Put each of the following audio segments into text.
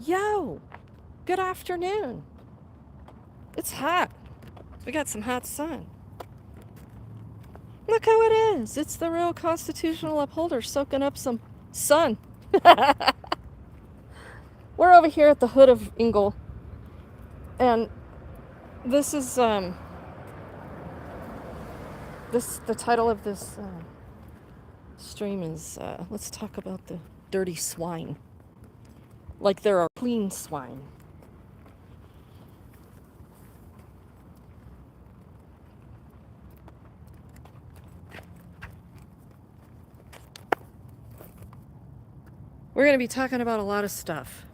Yo, good afternoon. It's hot. We got some hot sun. Look how it is. It's the real constitutional upholder soaking up some sun. We're over here at the hood of Engle, and this is the title of this stream is let's talk about the dirty swine. Like there are clean swine. We're going to be talking about a lot of stuff.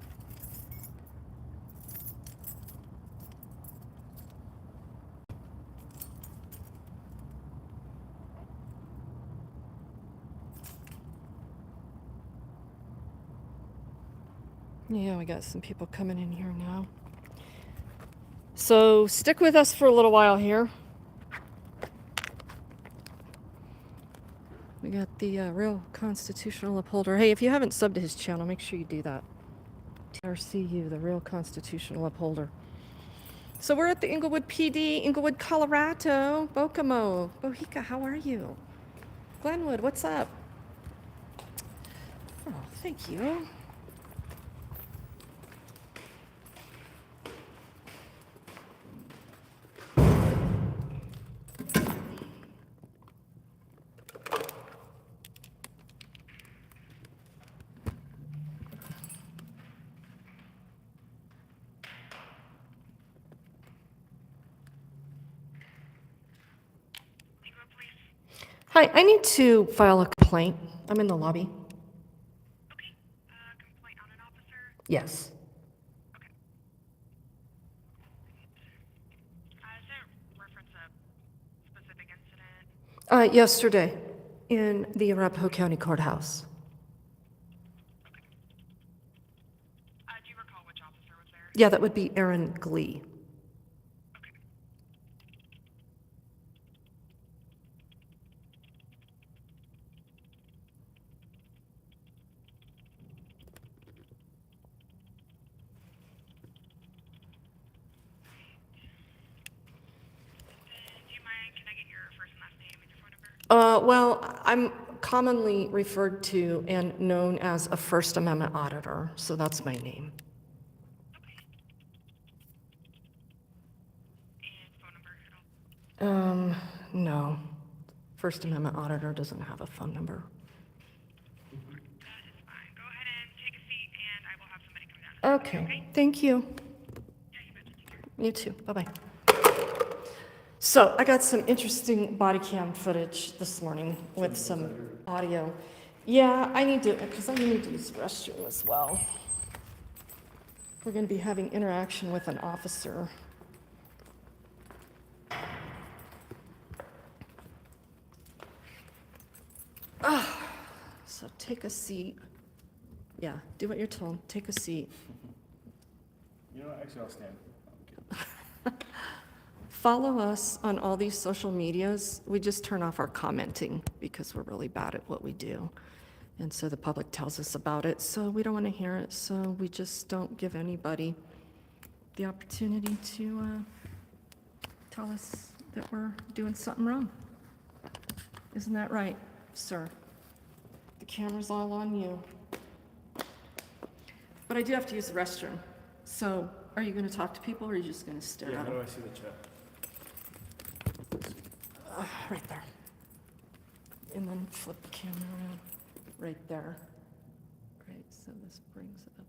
Yeah, we got some people coming in here now. So stick with us for a little while here. We got the real constitutional upholder. Hey, if you haven't subbed to his channel, make sure you do that. TRCU, the real constitutional upholder. So we're at the Englewood PD, Englewood, Colorado. Bokomo, Bohica, how are you? Glenwood, what's up? Oh, thank you. Hi, I need to file a complaint. I'm in the lobby. Okay. Complaint on an officer? Yes. Okay. Is there reference a specific incident? Yesterday in the Arapahoe County Courthouse. Okay. Do you recall which officer was there? Yeah, that would be Aaron Glee. Okay. Do you mind, can I get your first and last name and your phone number? Well, I'm commonly referred to and known as a First Amendment auditor, so that's my name. Okay. And phone number at all? No. First Amendment auditor doesn't have a phone number. That is fine. Go ahead and take a seat and I will have somebody come down. Okay, thank you. Yeah, you betcha. Take care. You too. Bye-bye. So I got some interesting body cam footage this morning with some audio. Yeah, I need to, because I need to use the restroom as well. We're going to be having interaction with an officer. So take a seat. Yeah, do what you're told. Take a seat. You know what? Actually, I'll stand. Follow us on all these social medias. We just turn off our commenting because we're really bad at what we do. And so the public tells us about it, so we don't want to hear it. So we just don't give anybody the opportunity to tell us that we're doing something wrong. Isn't that right, sir? The camera's all on you. But I do have to use the restroom. So are you going to talk to people or are you just going to stare Yeah, at how them? do I see the chat? Right there. And then flip the camera around. Right there. Great, so this brings it up.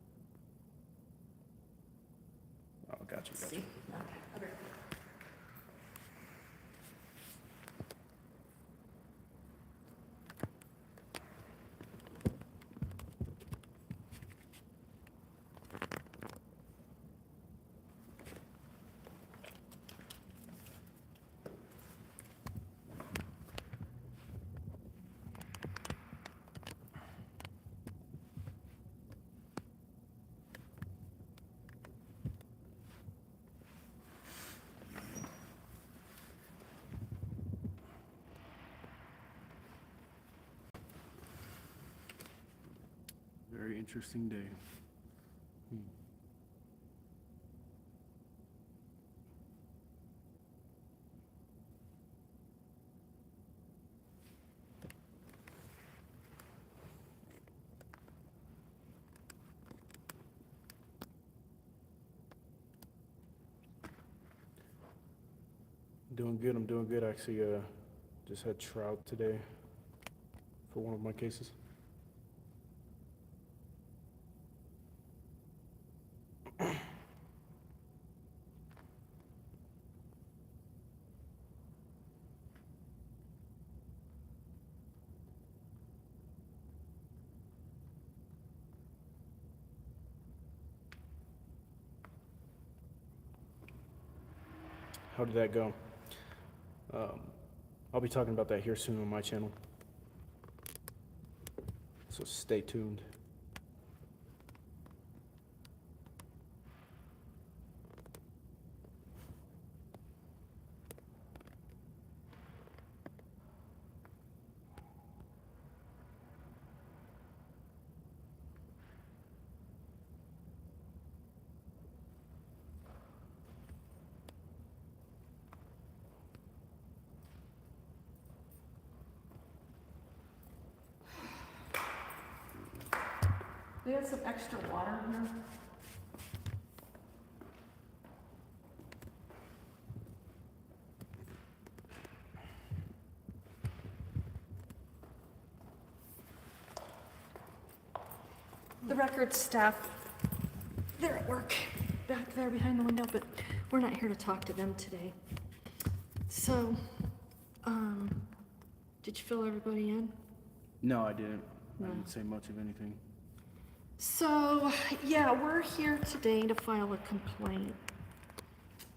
Oh, gotcha. See? Okay. Very interesting day. Doing good. I'm doing good. Actually, just had trial today for one of my cases. How did that go? I'll be talking about that here soon on my channel. So stay tuned. We have some extra water here. The records staff, they're at work back there behind the window, but we're not here to talk to them today. So, did you fill everybody in? No, I didn't. No. I didn't say much of anything. So, yeah, we're here today to file a complaint.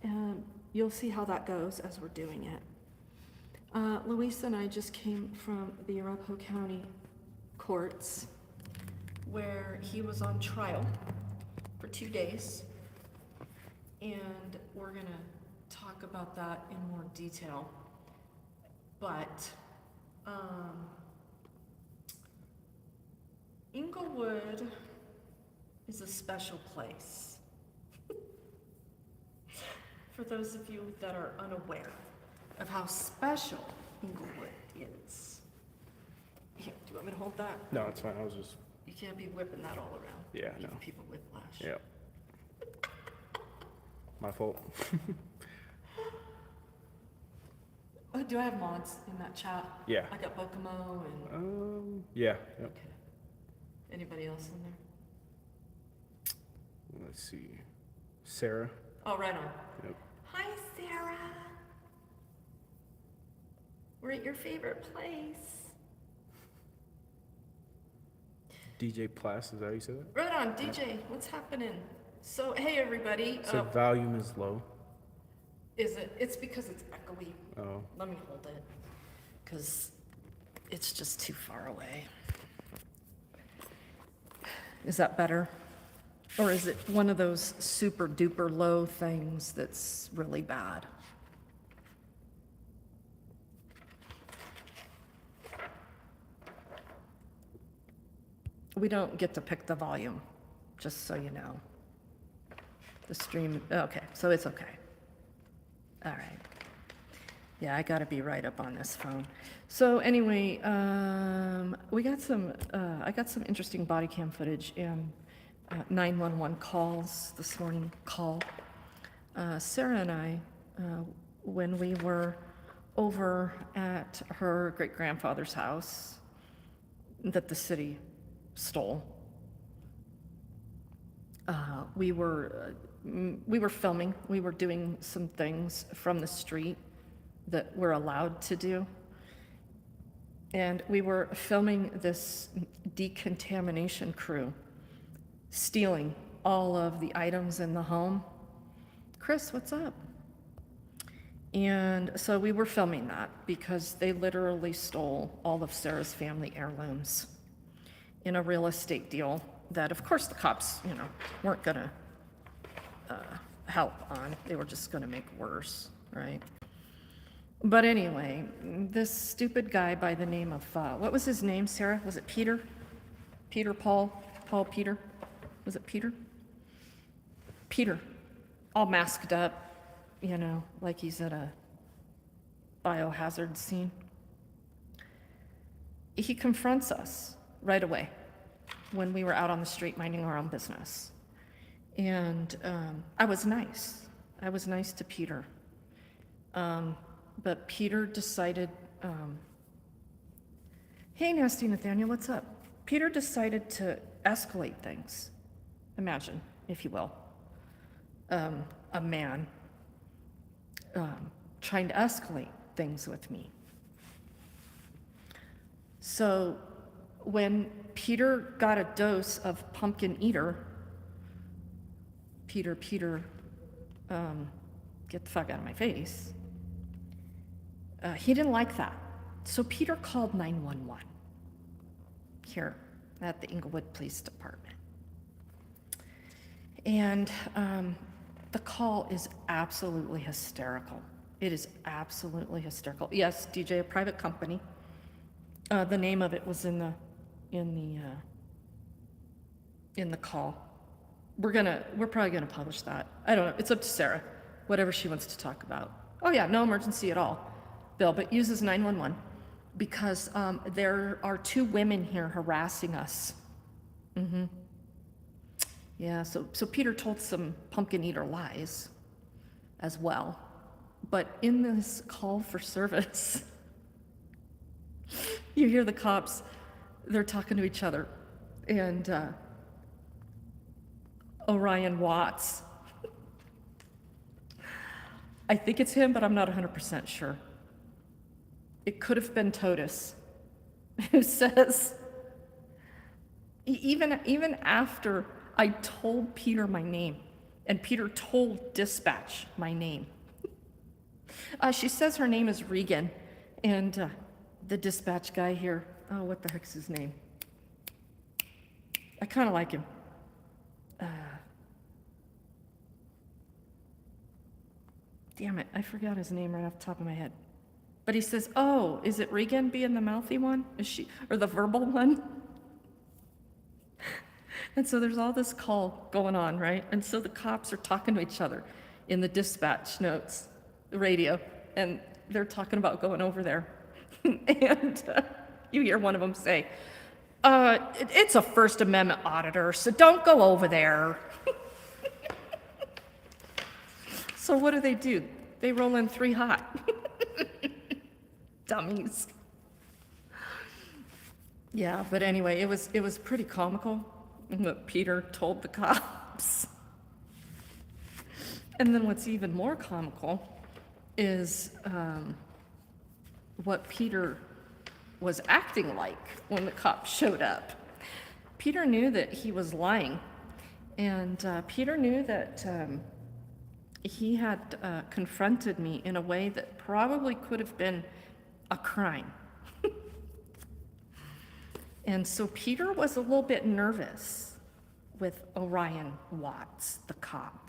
And you'll see how that goes as we're doing it. Luis and I just came from the Arapahoe County courts where he was on trial for 2 days. And we're gonna talk about that in more detail. But, Englewood is a special place. For those of you that are unaware of how special Englewood is. Here, do you want me to hold that? No, it's fine. I was just, You can't be whipping that all around. yeah, no. Giving people whiplash. Yeah. My fault. Oh, do I have mods in that chat? Yeah. I got Bokomo and, Yeah. Yep. okay. Anybody else in there? Let's see. Sarah. Oh, right on. Yep. Hi, Sarah. We're at your favorite place. DJ Plas, is that how you said that? Right on, DJ, what's happening? So, hey, everybody. So volume is low. Is it? It's because it's echoey. Oh. Let me hold it, because it's just too far away. Is that better? Or is it one of those super duper low things that's really bad? We don't get to pick the volume, just so you know. The stream, okay, so it's okay. All right. Yeah, I gotta be right up on this phone. So anyway, we got some, I got some interesting body cam footage and 911 calls this morning. Sarah and I, when we were over at her great-grandfather's house that the city stole, we were filming. We were doing some things from the street that we're allowed to do. And we were filming this decontamination crew stealing all of the items in the home. Chris, what's up? And so we were filming that because they literally stole all of Sarah's family heirlooms in a real estate deal that, of course, the cops, weren't gonna help on. They were just gonna make worse, right? But anyway, this stupid guy by the name of, what was his name, Sarah? Was it Peter? Peter, Paul, Peter? Was it Peter? Peter, all masked up, like he's at a biohazard scene. He confronts us right away when we were out on the street minding our own business. And I was nice. I was nice to Peter. but Peter decided, hey, Nasty Nathaniel, what's up? Peter decided to escalate things. Imagine, if you will, a man trying to escalate things with me. So when Peter got a dose of pumpkin eater, Peter, get the fuck out of my face, he didn't like that. So Peter called 911 here at the Englewood Police Department. And the call is absolutely hysterical. It is absolutely hysterical. Yes, DJ, a private company. The name of it was in the call. We're probably gonna publish that. I don't know. It's up to Sarah, whatever she wants to talk about. Oh yeah, no emergency at all, Bill, but uses 911 because there are 2 women here harassing us. Yeah, so Peter told some pumpkin eater lies as well. But in this call for service, you hear the cops, they're talking to each other, and Orion Watts, I think it's him, but I'm not 100% sure. It could have been Totus, who says, even after I told Peter my name, and Peter told dispatch my name, she says her name is Regan, and the dispatch guy here, oh, what the heck's his name? I kind of like him. Damn it, I forgot his name right off the top of my head. But he says, oh, is it Regan being the mouthy one? Is she, or the verbal one? And so there's all this call going on, right? And so the cops are talking to each other in the dispatch notes, the radio, and they're talking about going over there. And you hear one of them say, it's a First Amendment auditor, so don't go over there. So what do? They roll in 3 hot. Dummies. Yeah, but anyway, it was pretty comical what Peter told the cops. And then what's even more comical is what Peter was acting like when the cops showed up. Peter knew that he was lying, and Peter knew that he had confronted me in a way that probably could have been a crime. And so Peter was a little bit nervous with Orion Watts, the cop.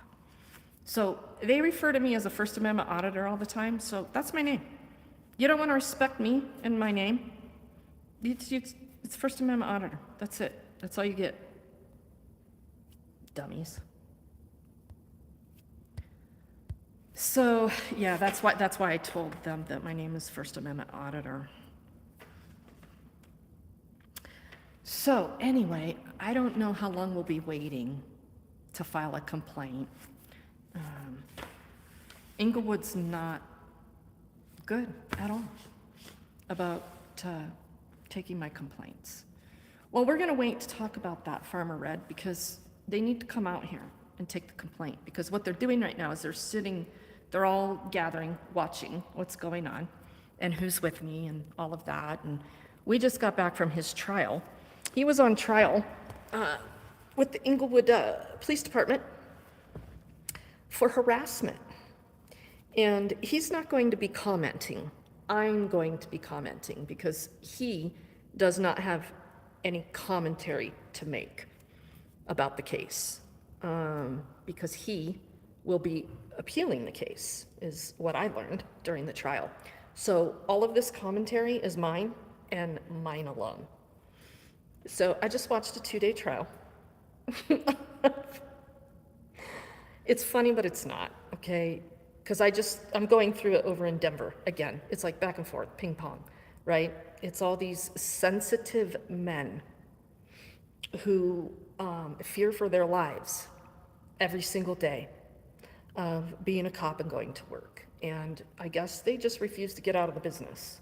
So they refer to me as a First Amendment auditor all the time, so that's my name. You don't want to respect me and my name? It's First Amendment auditor. That's it. That's all you get. Dummies. So yeah, that's why I told them that my name is First Amendment auditor. So anyway, I don't know how long we'll be waiting to file a complaint. Englewood's not good at all about taking my complaints. Well, we're going to wait to talk about that, Farmer Red, because they need to come out here and take the complaint, because what they're doing right now is they're all gathering, watching what's going on and who's with me and all of that. And we just got back from his trial. He was on trial with the Englewood Police Department for harassment. And he's not going to be commenting. I'm going to be commenting because he does not have any commentary to make about the case, because he will be appealing the case, is what I learned during the trial. So all of this commentary is mine and mine alone. So I just watched a 2-day trial. It's funny, but it's not, okay? Because I'm going through it over in Denver again. It's like back and forth, ping pong, right? It's all these sensitive men who fear for their lives every single day of being a cop and going to work. And I guess they just refuse to get out of the business.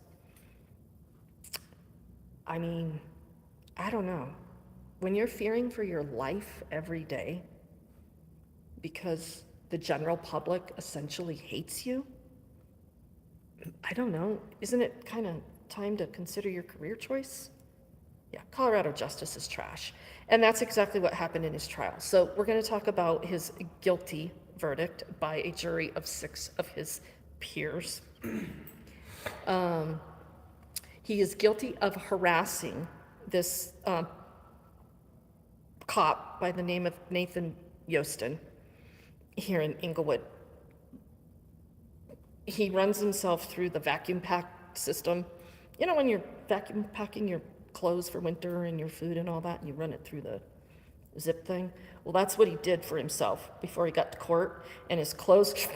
I mean, I don't know. When you're fearing for your life every day because the general public essentially hates you, I don't know. Isn't it kind of time to consider your career choice? Yeah, Colorado justice is trash. And that's exactly what happened in his trial. So we're going to talk about his guilty verdict by a jury of 6 of his peers. He is guilty of harassing this cop by the name of Nathan Yostin here in Englewood. He runs himself through the vacuum pack system. You know, when you're vacuum packing your clothes for winter and your food and all that, and you run it through the zip thing? Well, that's what he did for himself before he got to court, and his clothes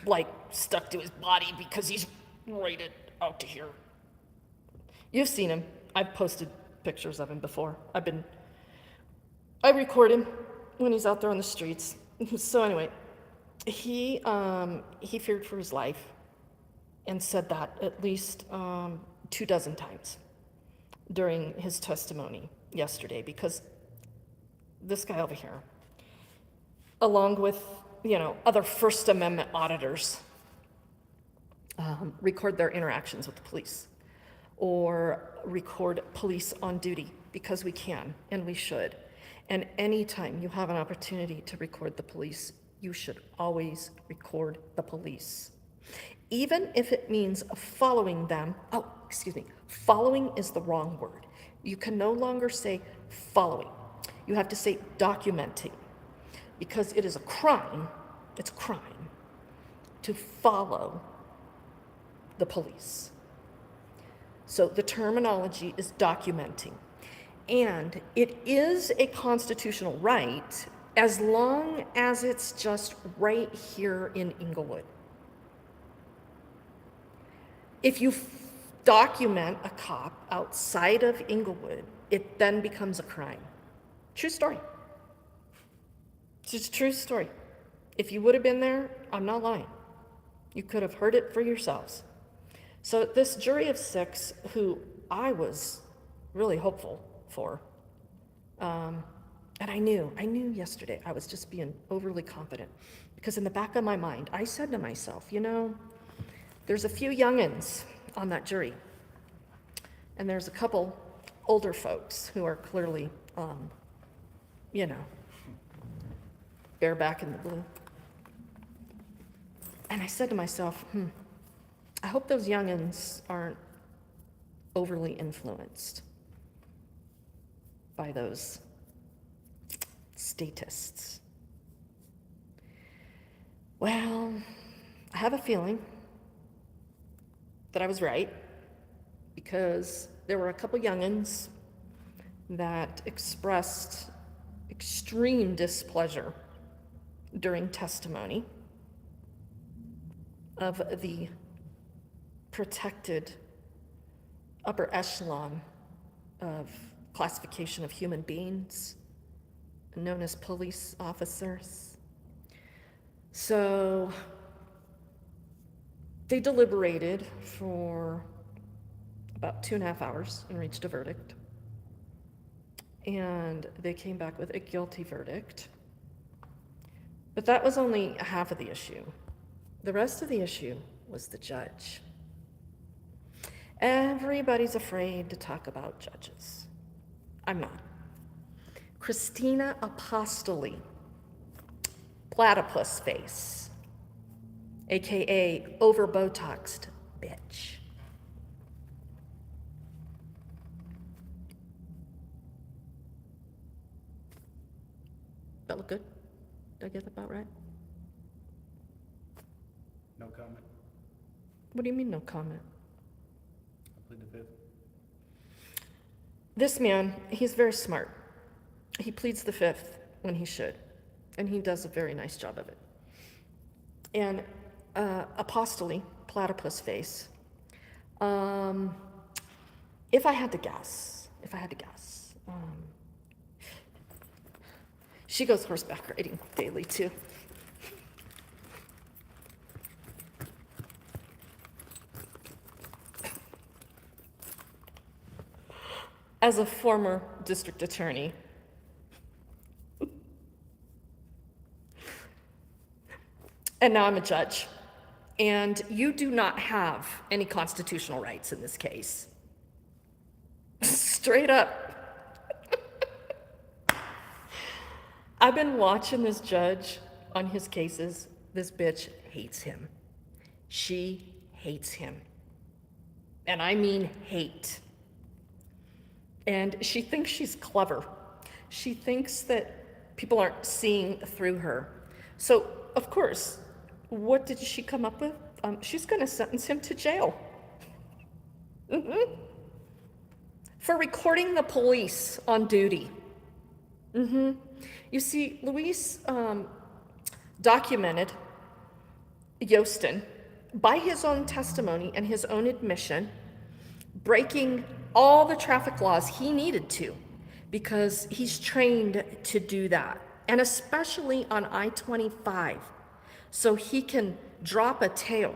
like stuck to his body because he's rated out to here. You've seen him. I've posted pictures of him before. I record him when he's out there on the streets. So anyway, he feared for his life and said that at least 24 times during his testimony yesterday, because this guy over here, along with, other First Amendment auditors, record their interactions with the police or record police on duty, because we can and we should. And anytime you have an opportunity to record the police, you should always record the police. Even if it means following them. Oh, excuse me. Following is the wrong word. You can no longer say following. You have to say documenting, because it is a crime. It's a crime to follow the police. So the terminology is documenting. And it is a constitutional right as long as it's just right here in Englewood. If you document a cop outside of Englewood, it then becomes a crime. True story. It's just a true story. If you would have been there, I'm not lying. You could have heard it for yourselves. So this jury of 6, who I was really hopeful for, and I knew yesterday I was just being overly confident, because in the back of my mind, I said to myself, there's a few youngins on that jury, and there's a couple older folks who are clearly, bareback in the blue. And I said to myself, I hope those youngins aren't overly influenced by those statists. Well, I have a feeling that I was right, because there were a couple youngins that expressed extreme displeasure during testimony of the protected upper echelon of classification of human beings, known as police officers. So they deliberated for about 2.5 hours and reached a verdict. And they came back with a guilty verdict. But that was only half of the issue. The rest of the issue was the judge. Everybody's afraid to talk about judges. I'm not. Christina Apostoli, platypus face, AKA over-Botoxed bitch. That look good? Did I get that about right? No comment. What do you mean, no comment? I plead the 5th. This man, he's very smart. He pleads the 5th when he should, and he does a very nice job of it. And Apostoli, platypus face, if I had to guess, she goes horseback riding daily too. as a former district attorney, and now I'm a judge, and you do not have any constitutional rights in this case. Straight up. I've been watching this judge on his cases. This bitch hates him. She hates him. And I mean hate. And she thinks she's clever. She thinks that people aren't seeing through her. So, of course, what did she come up with? She's going to sentence him to jail. For recording the police on duty. You see, Luis documented Yostin, by his own testimony and his own admission, breaking all the traffic laws he needed to, because he's trained to do that, and especially on I-25, so he can drop a tail,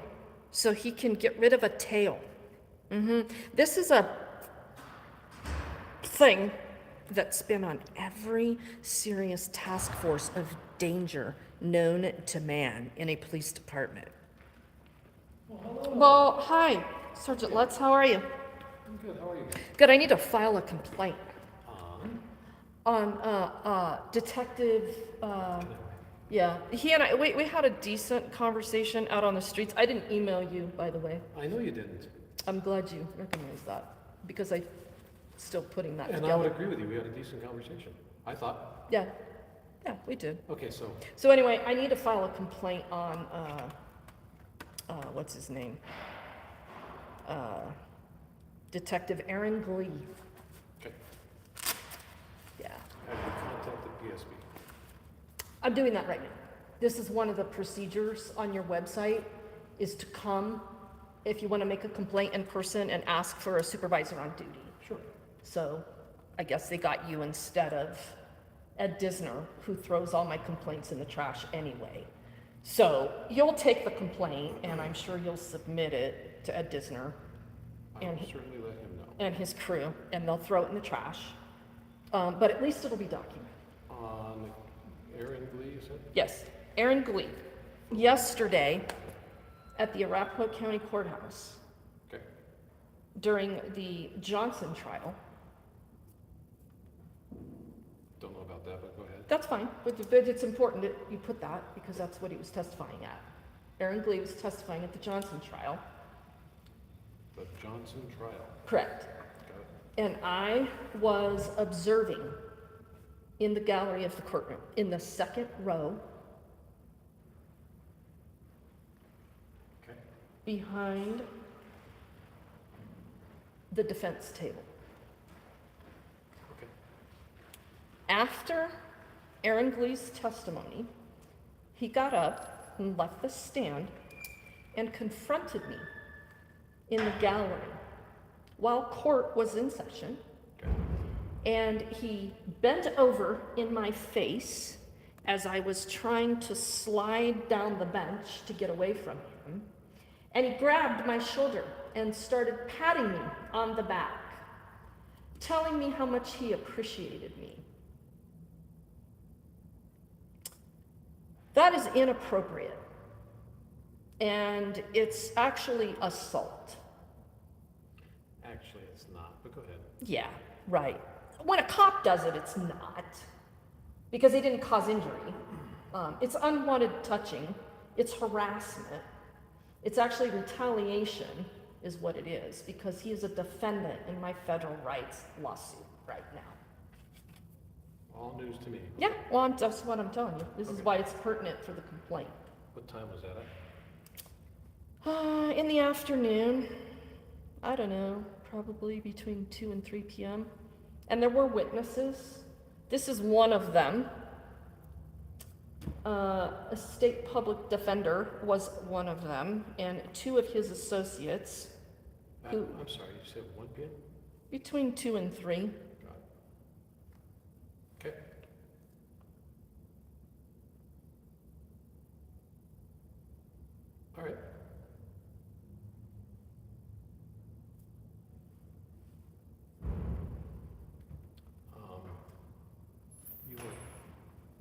so he can get rid of a tail. This is a thing that's been on every serious task force of danger known to man in a police department. Well, hi, Sergeant Lutz, how are you? I'm good, how are you? Good, I need to file a complaint on Detective, yeah, he and I, we had a decent conversation out on the streets. I didn't email you, by the way. I know you didn't. I'm glad you recognize that, because I'm still putting that And together. I would agree with you, we had a decent conversation, I thought. Yeah, we did. Okay, so, So anyway, I need to file a complaint on, what's his name? Detective Aaron Glee. okay, Yeah, have you contacted PSB? I'm doing that right now. This is one of the procedures on your website, is to come if you want to make a complaint in person and ask for a supervisor on duty. Sure. So I guess they got you instead of Ed Disner, who throws all my complaints in the trash anyway. So you'll take the complaint, and I'm sure you'll submit it to Ed Disner I will and certainly let him know. and his crew, and they'll throw it in the trash. But at least it'll be documented. On Aaron Glee, you said? Yes, Aaron Glee, yesterday at the Arapahoe County Courthouse Okay, during the Johnson trial. don't know about that, but go ahead. That's fine, but it's important that you put that, because that's what he was testifying at. Aaron Glee was testifying at the Johnson trial. The Johnson trial, Correct. got it. And I was observing in the gallery of the courtroom, in the second row, Okay, behind the defense table. okay, After Aaron Glee's testimony, he got up and left the stand and confronted me in the gallery while court was in session. okay. And he bent over in my face as I was trying to slide down the bench to get away from him. And he grabbed my shoulder and started patting me on the back, telling me how much he appreciated me. That is inappropriate. And it's actually assault. Actually, it's not, but go ahead. Yeah, right. When a cop does it, it's not, because they didn't cause injury. It's unwanted touching. It's harassment. It's actually retaliation is what it is, because he is a defendant in my federal rights lawsuit right now. All news to me. Yeah, well, that's what I'm telling you. This is Okay. why it's pertinent for the complaint. What time was that at? In the afternoon, I don't know, probably between 2 and 3 p.m. And there were witnesses. This is one of them. A state public defender was one of them, and 2 of his associates, Who- I'm sorry, you said 1 p.m.? between 2 and 3. Got it. Okay, all right.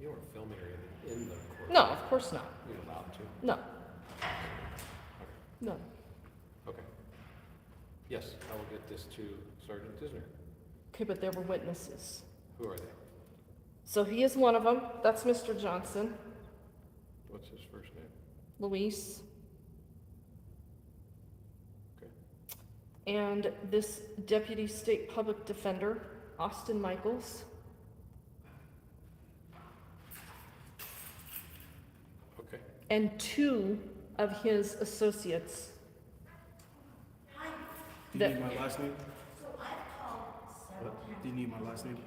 You weren't filming or anything in the court? No, of course not. You're allowed to? No. No. Okay. Yes, I will get this to Sergeant Tisner. Okay, but there were witnesses. Who are they? So he is one of them. That's Mr. Johnson, What's his first name? Luis. Okay. And this Deputy State Public Defender, Austin Michaels. Okay. And two of his associates. Do you That- need my last name? What? Do you need my last name?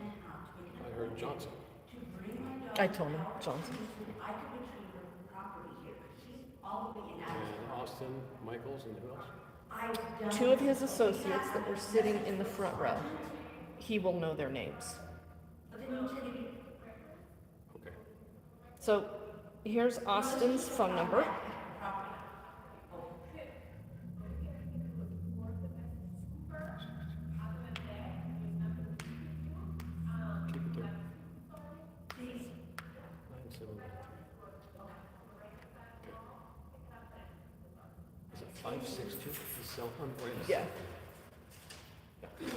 I heard Johnson. I told him, Johnson. And Austin, Michaels, and who else? Two of his associates that were sitting in the front row. He will know their names. Okay. So here's Austin's phone number. Keep it there. 9793. Okay. Is it 562? The cell phone? Wait a Yeah. second. Can't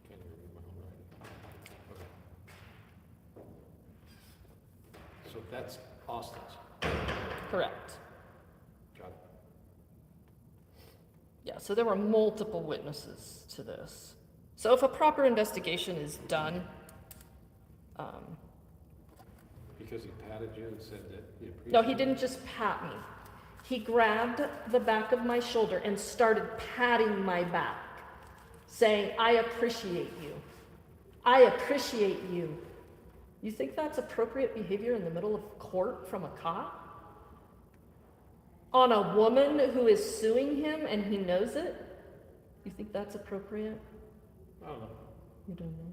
even read my own writing. Okay. So that's Austin's. Correct. Got it. Yeah, so there were multiple witnesses to this. So if a proper investigation is done, Because he patted you and said that he appreciated no, he didn't just pat me. He grabbed the back of my shoulder and started patting my back, saying, I appreciate you. I appreciate you. You think that's appropriate behavior in the middle of court from a cop? On a woman who is suing him and he knows it? You think that's appropriate? I don't know. You don't know.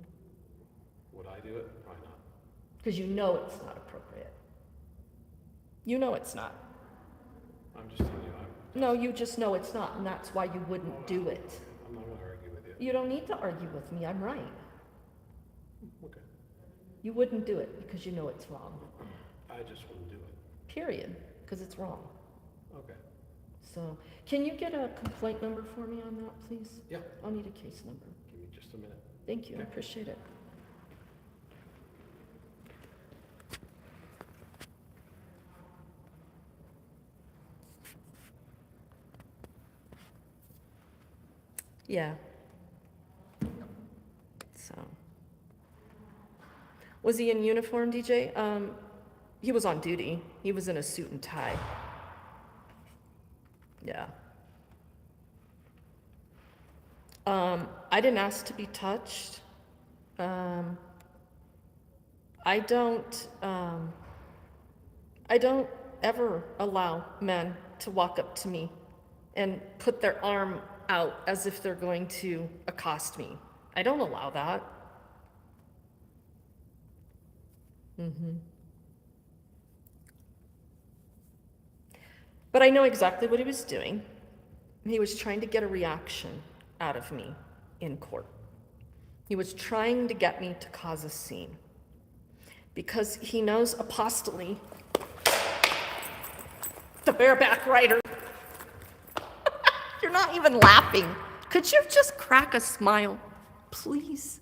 Would I do it? Probably not. Because you know it's not appropriate. You know it's not. I'm just telling you, No, you just know it's not, and that's why you wouldn't do it. I'm not gonna argue with you. You don't need to argue with me, I'm right. Okay. You wouldn't do it because you know it's wrong. I just wouldn't do it. Period, because it's wrong. Okay. So, can you get a complaint number for me on that, please? Yeah. I'll need a case number. Give me just a minute. Thank you, I Okay. appreciate it. Yeah. So. Was he in uniform, DJ? He was on duty. He was in a suit and tie. Yeah. I didn't ask to be touched. I don't ever allow men to walk up to me and put their arm out as if they're going to accost me. I don't allow that. But I know exactly what he was doing. He was trying to get a reaction out of me in court. He was trying to get me to cause a scene. Because he knows apostolate, the bareback rider. You're not even laughing. Could you just crack a smile, please?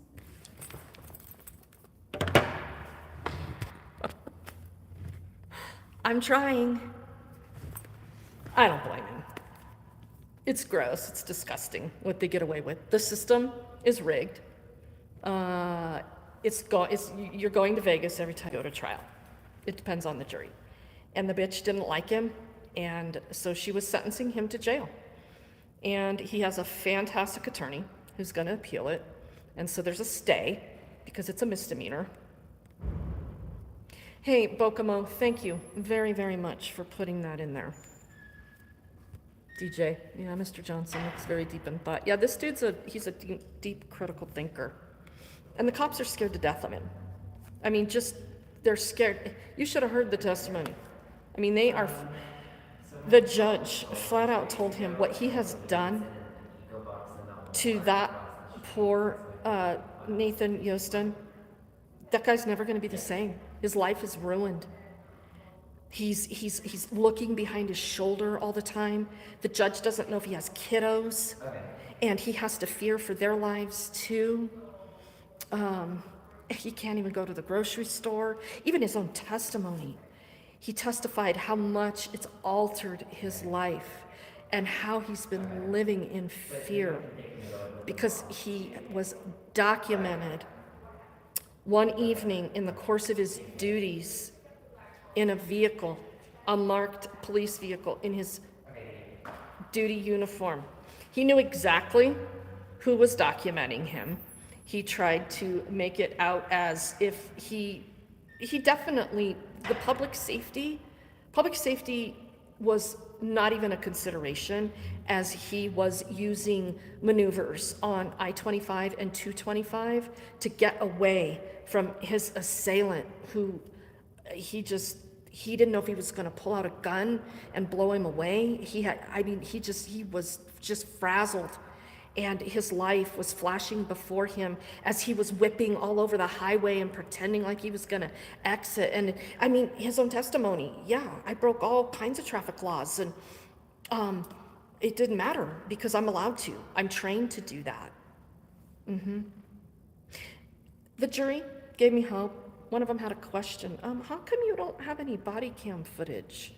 I'm trying. I don't blame him. It's gross, it's disgusting what they get away with. The system is rigged. You're going to Vegas every time you go to trial. It depends on the jury. And the bitch didn't like him, and so she was sentencing him to jail. And he has a fantastic attorney who's gonna appeal it. And so there's a stay because it's a misdemeanor. Hey, Bokomo, thank you very, very much for putting that in there. DJ, yeah, Mr. Johnson looks very deep in thought. Yeah, this dude's he's a deep critical thinker. And the cops are scared to death of him. I mean, they're scared. You should have heard the testimony. I mean, the judge flat out told him what he has done to that poor Nathan Yostin. That guy's never going to be the same. His life is ruined. He's looking behind his shoulder all the time. The judge doesn't know if he has kiddos, and he has to fear for their lives too. He can't even go to the grocery store. Even his own testimony, he testified how much it's altered his life and how he's been living in fear because he was documented one evening in the course of his duties in a vehicle, a marked police vehicle, in his duty uniform. He knew exactly who was documenting him. He tried to make it out as if he definitely, the public safety was not even a consideration as he was using maneuvers on I-25 and 225 to get away from his assailant who he didn't know if he was going to pull out a gun and blow him away. He was just frazzled, and his life was flashing before him as he was whipping all over the highway and pretending like he was going to exit. And I mean, his own testimony, yeah, I broke all kinds of traffic laws, and it didn't matter because I'm allowed to. I'm trained to do that. The jury gave me hope. One of them had a question. How come you don't have any body cam footage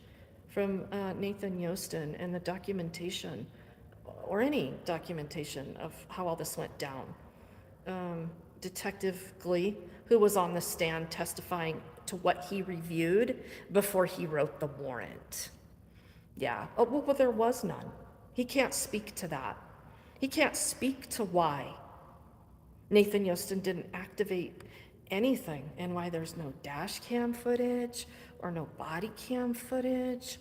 from Nathan Yostin and the documentation, or any documentation of how all this went down? Detective Glee, who was on the stand testifying to what he reviewed before he wrote the warrant. Yeah, well, there was none. He can't speak to that. He can't speak to why Nathan Yostin didn't activate anything and why there's no dash cam footage or no body cam footage.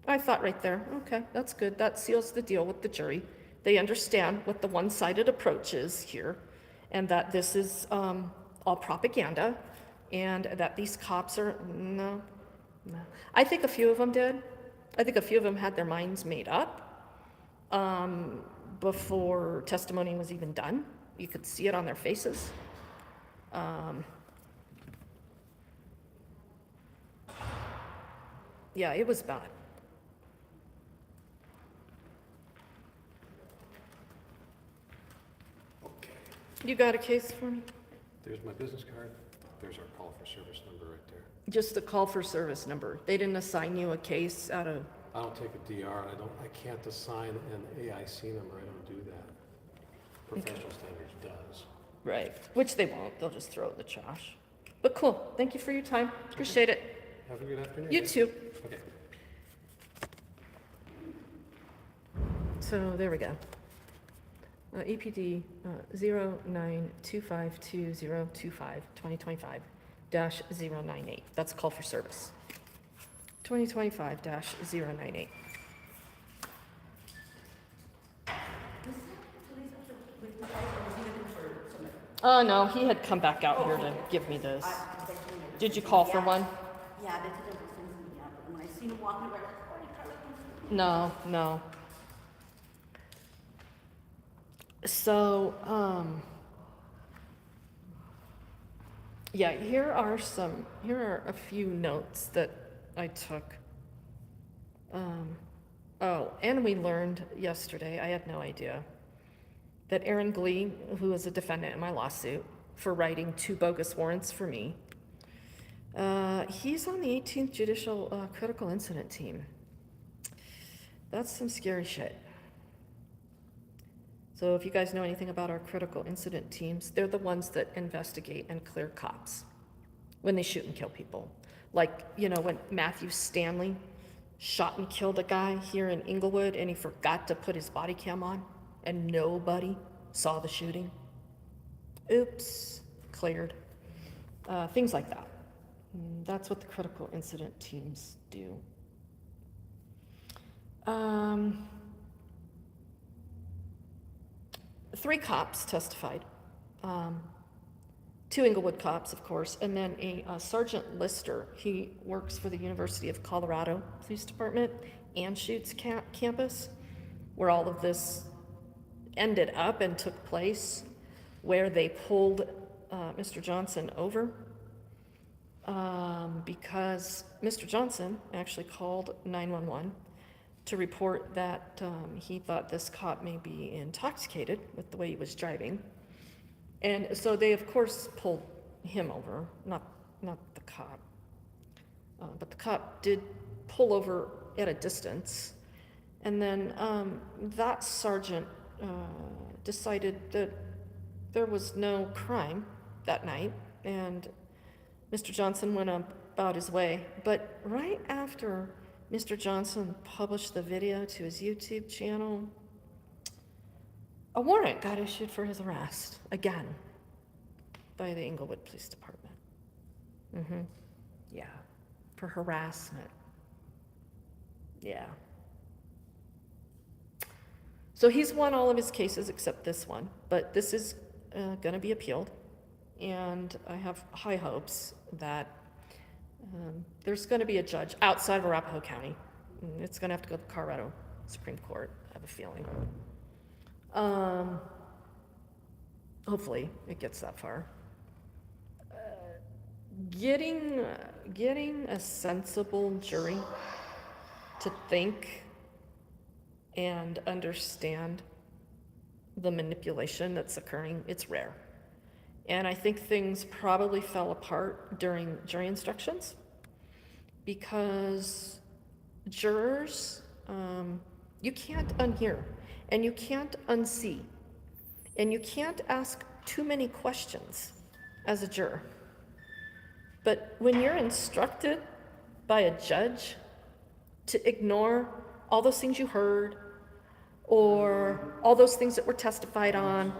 I thought right there, okay, that's good. That seals the deal with the jury. They understand what the one-sided approach is here, and that this is all propaganda, and that these cops are, no. I think a few of them did. I think a few of them had their minds made up before testimony was even done. You could see it on their faces. Yeah, it was bad. Okay, You got a case for me? there's my business card. There's our call for service number right there. Just the call for service number. They didn't assign you a case out of, I don't take a DR. I can't assign an AIC number. I don't do that. Professional standards does. right, which they won't. They'll just throw it in the trash. But cool. Thank you for your time. Appreciate it. Have a good afternoon. You too. Okay. So there we go. EPD 09252025-2025-098. That's a call for service. 2025-098. Oh, no, he had come back out here to give me this. Did you call for one? Yeah, they said they would send somebody out, but when I seen him walking around, oh, you kinda look- No. So, yeah, here are a few notes that I took. And we learned yesterday, I had no idea, that Aaron Glee, who is a defendant in my lawsuit for writing 2 bogus warrants for me, he's on the 18th Judicial Critical Incident Team. That's some scary shit. So if you guys know anything about our critical incident teams, they're the ones that investigate and clear cops when they shoot and kill people. Like, when Matthew Stanley shot and killed a guy here in Englewood and he forgot to put his body cam on and nobody saw the shooting. Oops, cleared. Things like that. That's what the critical incident teams do. 3 cops testified. 2 Englewood cops, of course, and then a Sergeant Lister. He works for the University of Colorado Police Department, Anschutz campus, where all of this ended up and took place, where they pulled Mr. Johnson over because Mr. Johnson actually called 911 to report that he thought this cop may be intoxicated with the way he was driving. And so they, of course, pulled him over, not the cop. But the cop did pull over at a distance. And then that sergeant decided that there was no crime that night, and Mr. Johnson went about his way. But right after Mr. Johnson published the video to his YouTube channel, a warrant got issued for his arrest, again, by the Englewood Police Department. Yeah, for harassment. Yeah. So he's won all of his cases except this one, but this is going to be appealed, and I have high hopes that there's going to be a judge outside of Arapahoe County. It's going to have to go to the Colorado Supreme Court, I have a feeling. Hopefully it gets that far. Getting a sensible jury to think and understand the manipulation that's occurring, it's rare. And I think things probably fell apart during jury instructions because jurors, you can't unhear and you can't unsee and you can't ask too many questions as a juror. But when you're instructed by a judge to ignore all those things you heard, or all those things that were testified on,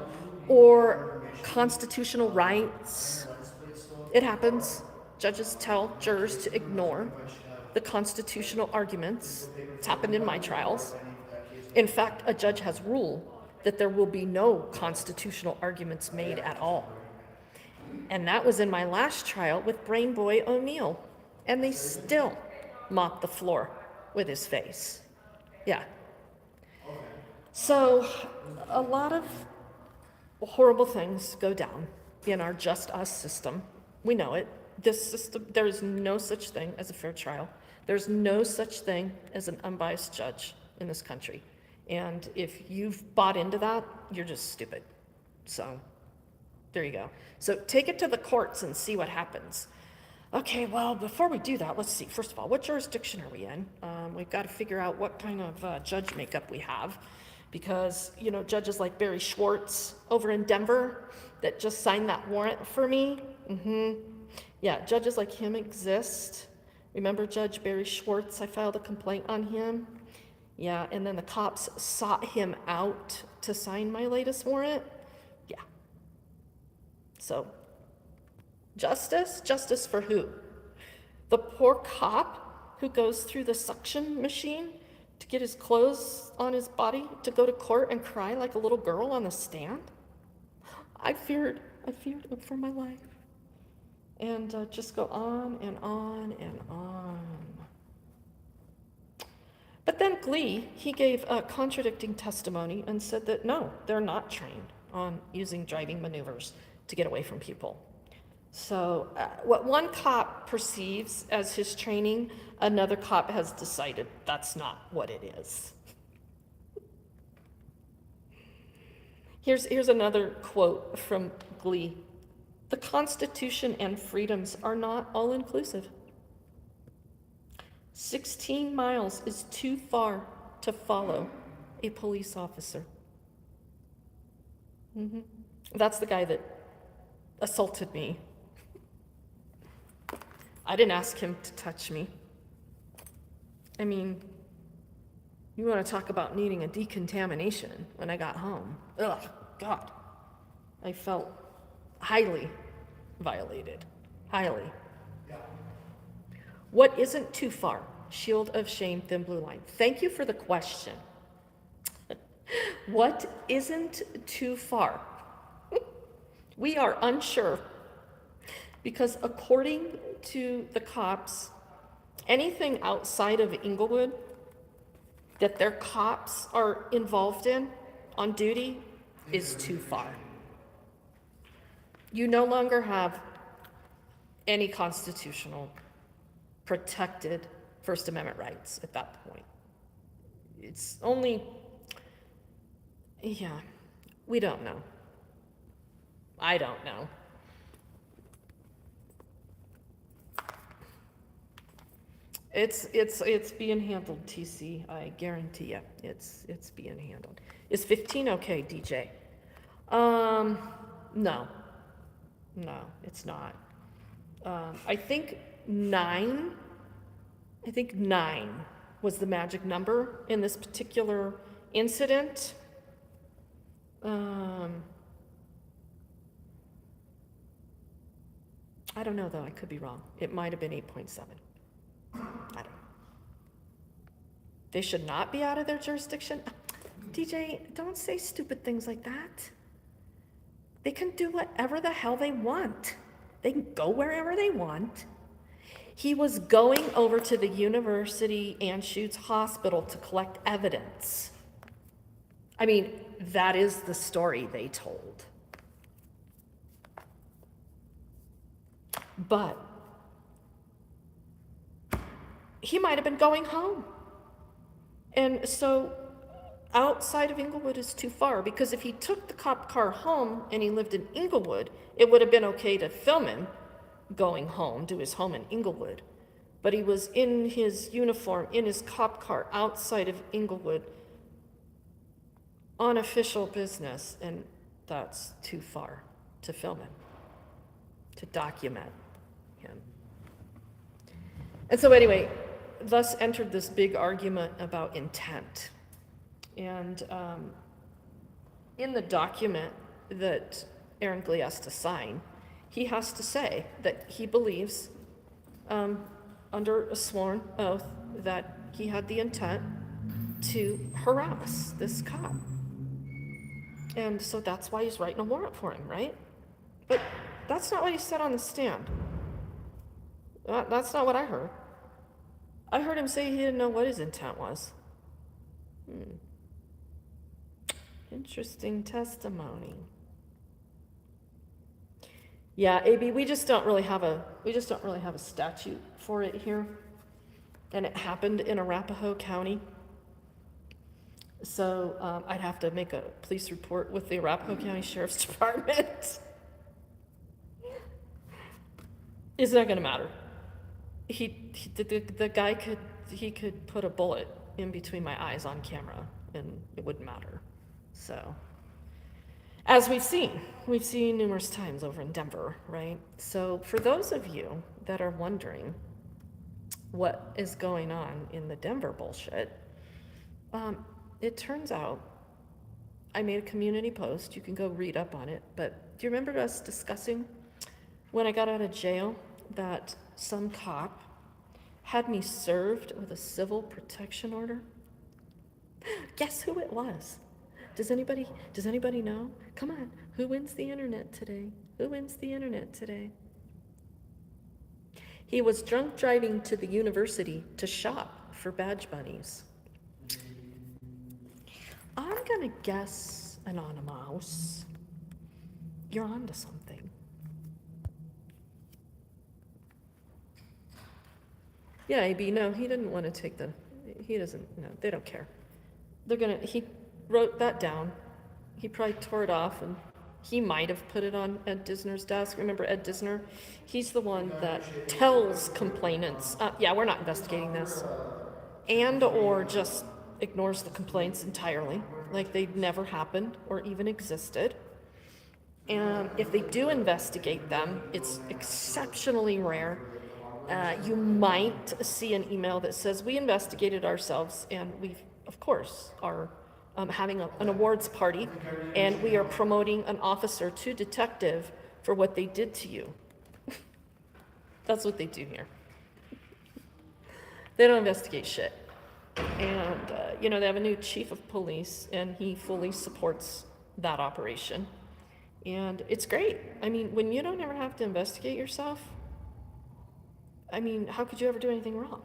or constitutional rights, it happens. Judges tell jurors to ignore the constitutional arguments. It's happened in my trials. In fact, a judge has ruled that there will be no constitutional arguments made at all. And that was in my last trial with Brain Boy O'Neill. And they still mopped the floor with his face. Yeah. So a lot of horrible things go down in our just us system. We know it. This system, there is no such thing as a fair trial. There's no such thing as an unbiased judge in this country. And if you've bought into that, you're just stupid. So there you go. So take it to the courts and see what happens. Okay, well, before we do that, let's see. First of all, what jurisdiction are we in? We've got to figure out what kind of judge makeup we have. Because, you know, judges like Barry Schwartz over in Denver that just signed that warrant for me. Yeah, judges like him exist. Remember Judge Barry Schwartz? I filed a complaint on him. Yeah, and then the cops sought him out to sign my latest warrant. Yeah. So, justice? Justice for who? The poor cop who goes through the suction machine to get his clothes on his body to go to court and cry like a little girl on the stand? I feared for my life. And just go on and on and on. But then Glee, he gave a contradicting testimony and said that no, they're not trained on using driving maneuvers to get away from people. So what one cop perceives as his training, another cop has decided that's not what it is. Here's another quote from Glee. The Constitution and freedoms are not all-inclusive. 16 miles is too far to follow a police officer. That's the guy that assaulted me. I didn't ask him to touch me. I mean, you want to talk about needing a decontamination when I got home. Ugh, God. I felt highly violated. Highly. What isn't too far? Shield of shame, thin blue line. Thank you for the question. What isn't too far? We are unsure because according to the cops, anything outside of Englewood that their cops are involved in on duty is too far. You no longer have any constitutional protected First Amendment rights at that point. It's only, yeah, we don't know. I don't know. It's being handled, TC. I guarantee you, it's being handled. Is 15 okay, DJ? No, it's not. I think 9 was the magic number in this particular incident. I don't know, though. I could be wrong. It might have been 8.7. I don't know. They should not be out of their jurisdiction. DJ, don't say stupid things like that. They can do whatever the hell they want. They can go wherever they want. He was going over to the University Anschutz Hospital to collect evidence. I mean, that is the story they told. But he might have been going home. And so outside of Englewood is too far, because if he took the cop car home and he lived in Englewood, it would have been okay to film him going home to his home in Englewood. But he was in his uniform, in his cop car outside of Englewood on official business, and that's too far to film him, to document him. And so anyway, thus entered this big argument about intent. And in the document that Aaron Glee has to sign, he has to say that he believes, under a sworn oath, that he had the intent to harass this cop. And so that's why he's writing a warrant for him, right? But that's not what he said on the stand. That's not what I heard. I heard him say he didn't know what his intent was. Interesting testimony. Yeah, AB, we just don't really have a statute for it here. And it happened in Arapahoe County. So I'd have to make a police report with the Arapahoe County Sheriff's Department. It's not gonna matter. The guy could put a bullet in between my eyes on camera and it wouldn't matter. So, as we've seen numerous times over in Denver, right? So for those of you that are wondering what is going on in the Denver bullshit, it turns out, I made a community post, you can go read up on it, but do you remember us discussing when I got out of jail that some cop had me served with a civil protection order? Guess who it was? Does anybody know? Come on, who wins the internet today? Who wins the internet today? He was drunk driving to the university to shop for badge bunnies. I'm gonna guess, Anonymous, you're onto something. Yeah, AB, no, he didn't want to take he doesn't, no, they don't care. He wrote that down. He probably tore it off, and he might have put it on Ed Disner's desk. Remember Ed Disner? He's the one that tells complainants, yeah, we're not investigating this, and or just ignores the complaints entirely, like they never happened or even existed. And if they do investigate them, it's exceptionally rare. You might see an email that says, we investigated ourselves and we, of course, are having an awards party and we are promoting an officer to detective for what they did to you. That's what they do here. They don't investigate shit. And, they have a new chief of police and he fully supports that operation. And it's great. I mean, when you don't ever have to investigate yourself, I mean, how could you ever do anything wrong?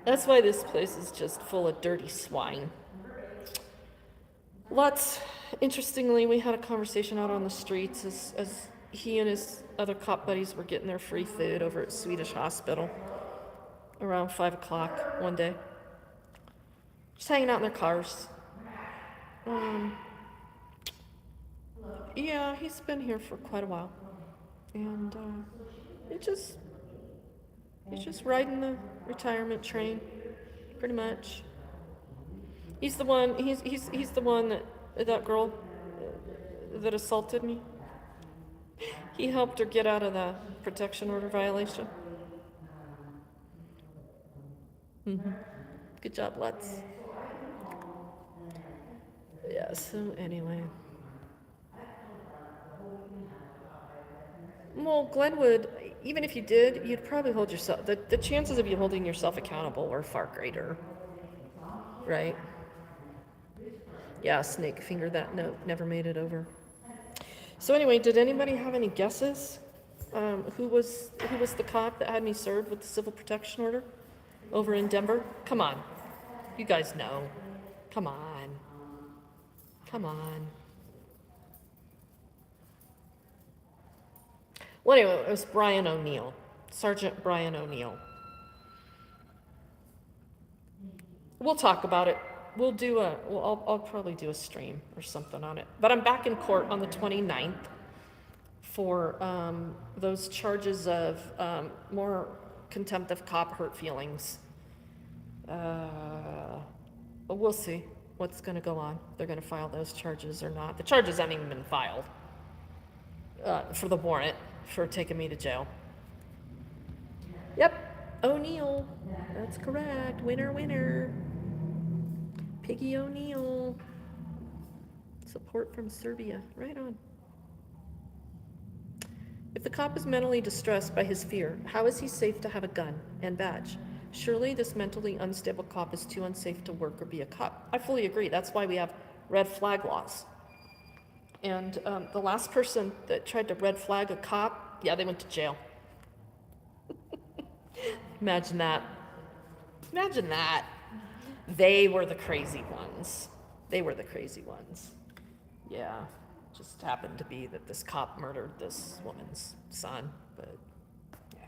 That's why this place is just full of dirty swine. Lots, interestingly, we had a conversation out on the streets as he and his other cop buddies were getting their free food over at Swedish Hospital around 5 o'clock one day. Just hanging out in their cars. Yeah, he's been here for quite a while. And he's just riding the retirement train, pretty much. He's the one, he's the one that girl that assaulted me. He helped her get out of the protection order violation. Good job, Lutz. Yeah, so anyway. Well, Glenwood, even if you did, you'd probably hold yourself, the chances of you holding yourself accountable are far greater, right? Yeah, snake finger that note, never made it over. So anyway, did anybody have any guesses? Who was the cop that had me served with the civil protection order over in Denver? Come on, you guys know. Come on. Come on. Well, anyway, it was Brian O'Neill, Sergeant Brian O'Neill. We'll talk about it. I'll probably do a stream or something on it. But I'm back in court on the 29th for those charges of more contempt of cop hurt feelings. But we'll see what's going to go on. They're going to file those charges or not. The charges haven't even been filed for the warrant for taking me to jail. Yep, O'Neill. That's correct. Winner, winner. Piggy O'Neill. Support from Serbia. Right on. If the cop is mentally distressed by his fear, how is he safe to have a gun and badge? Surely this mentally unstable cop is too unsafe to work or be a cop. I fully agree. That's why we have red flag laws. And the last person that tried to red flag a cop, yeah, they went to jail. Imagine that. Imagine that. They were the crazy ones. They were the crazy ones. Yeah, just happened to be that this cop murdered this woman's son, but yeah.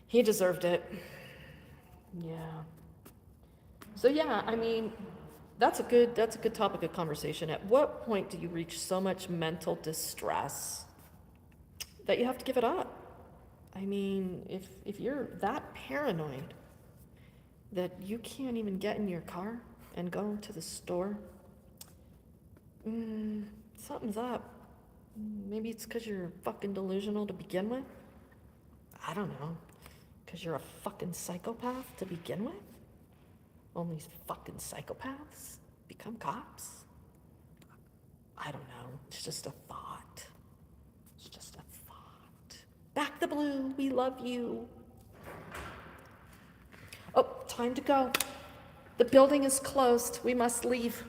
He deserved it. Yeah. So yeah, I mean, that's a good topic of conversation. At what point do you reach so much mental distress that you have to give it up? I mean, if you're that paranoid that you can't even get in your car and go to the store, something's up. Maybe it's because you're fucking delusional to begin with. I don't know. Because you're a fucking psychopath to begin with? Only fucking psychopaths become cops? I don't know. It's just a thought. It's just a thought. Back the blue. We love you. Oh, time to go. The building is closed. We must leave.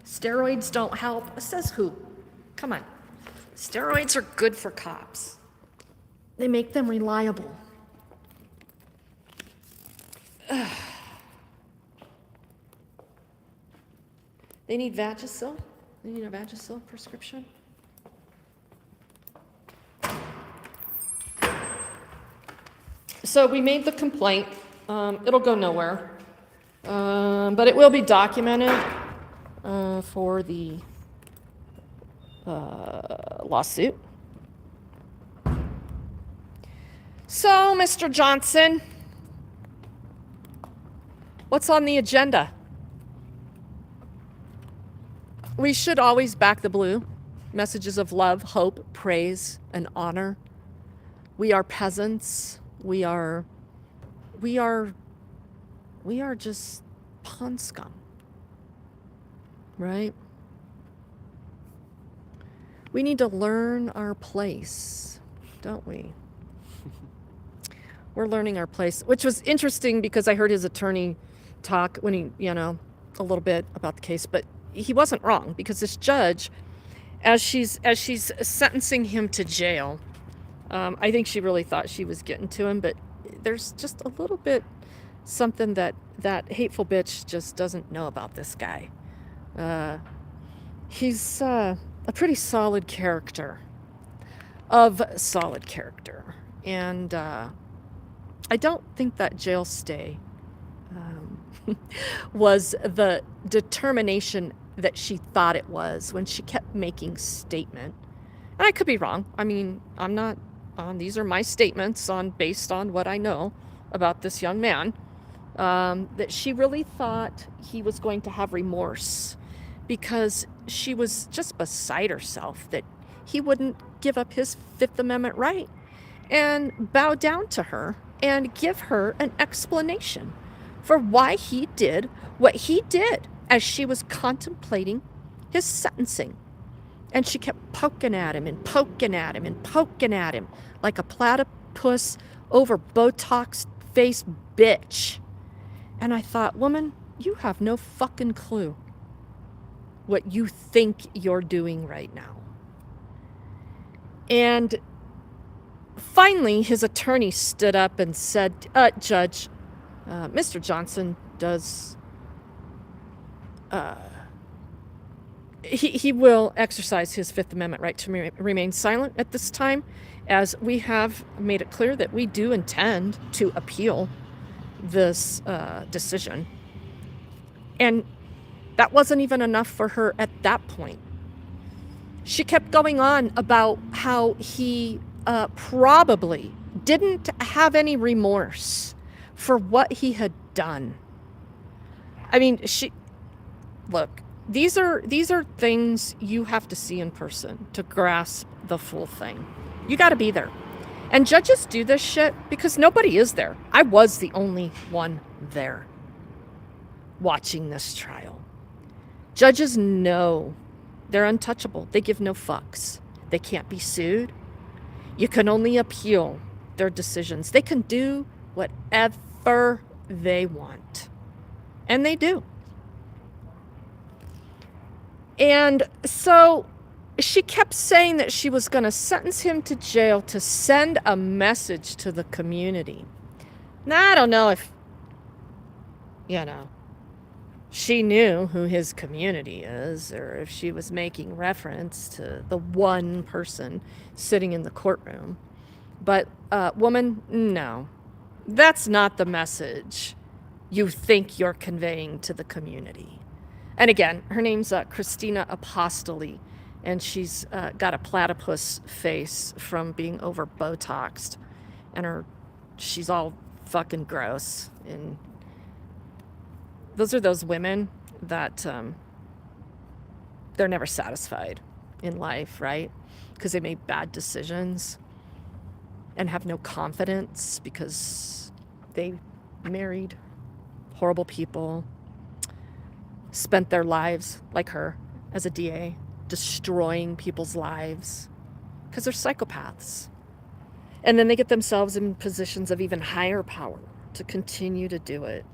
Steroids don't help. Says who? Come on. Steroids are good for cops. They make them reliable. They need Vagisil. They need a Vagisil prescription. So we made the complaint. It'll go nowhere. But it will be documented for the lawsuit. So, Mr. Johnson, what's on the agenda? We should always back the blue. Messages of love, hope, praise, and honor. We are peasants. We are just pond scum. Right? We need to learn our place, don't we? We're learning our place, which was interesting because I heard his attorney talk when he, a little bit about the case, but he wasn't wrong because this judge, as she's sentencing him to jail, I think she really thought she was getting to him, but there's just a little bit something that hateful bitch just doesn't know about this guy. He's a pretty solid character, of solid character. And I don't think that jail stay was the determination that she thought it was when she kept making statement. And I could be wrong. I mean, I'm not, these are my statements based on what I know about this young man, that she really thought he was going to have remorse because she was just beside herself that he wouldn't give up his Fifth Amendment right and bow down to her and give her an explanation for why he did what he did as she was contemplating his sentencing. And she kept poking at him and poking at him and poking at him like a platypus over Botox face bitch. And I thought, woman, you have no fucking clue what you think you're doing right now. And finally, his attorney stood up and said, Judge, Mr. Johnson does, he will exercise his Fifth Amendment right to remain silent at this time, as we have made it clear that we do intend to appeal this decision. And that wasn't even enough for her at that point. She kept going on about how he probably didn't have any remorse for what he had done. I mean, look, these are things you have to see in person to grasp the full thing. You got to be there. And judges do this shit because nobody is there. I was the only one there watching this trial. Judges know they're untouchable. They give no fucks. They can't be sued. You can only appeal their decisions. They can do whatever they want. And they do. And so she kept saying that she was going to sentence him to jail to send a message to the community. Now, I don't know if, she knew who his community is, or if she was making reference to the one person sitting in the courtroom. But, woman, no. That's not the message you think you're conveying to the community. And again, her name's Christina Apostoli, and she's got a platypus face from being over Botoxed, and she's all fucking gross. And those are those women that they're never satisfied in life, right? Because they made bad decisions and have no confidence because they married horrible people, spent their lives, like her, as a DA, destroying people's lives because they're psychopaths. And then they get themselves in positions of even higher power to continue to do it.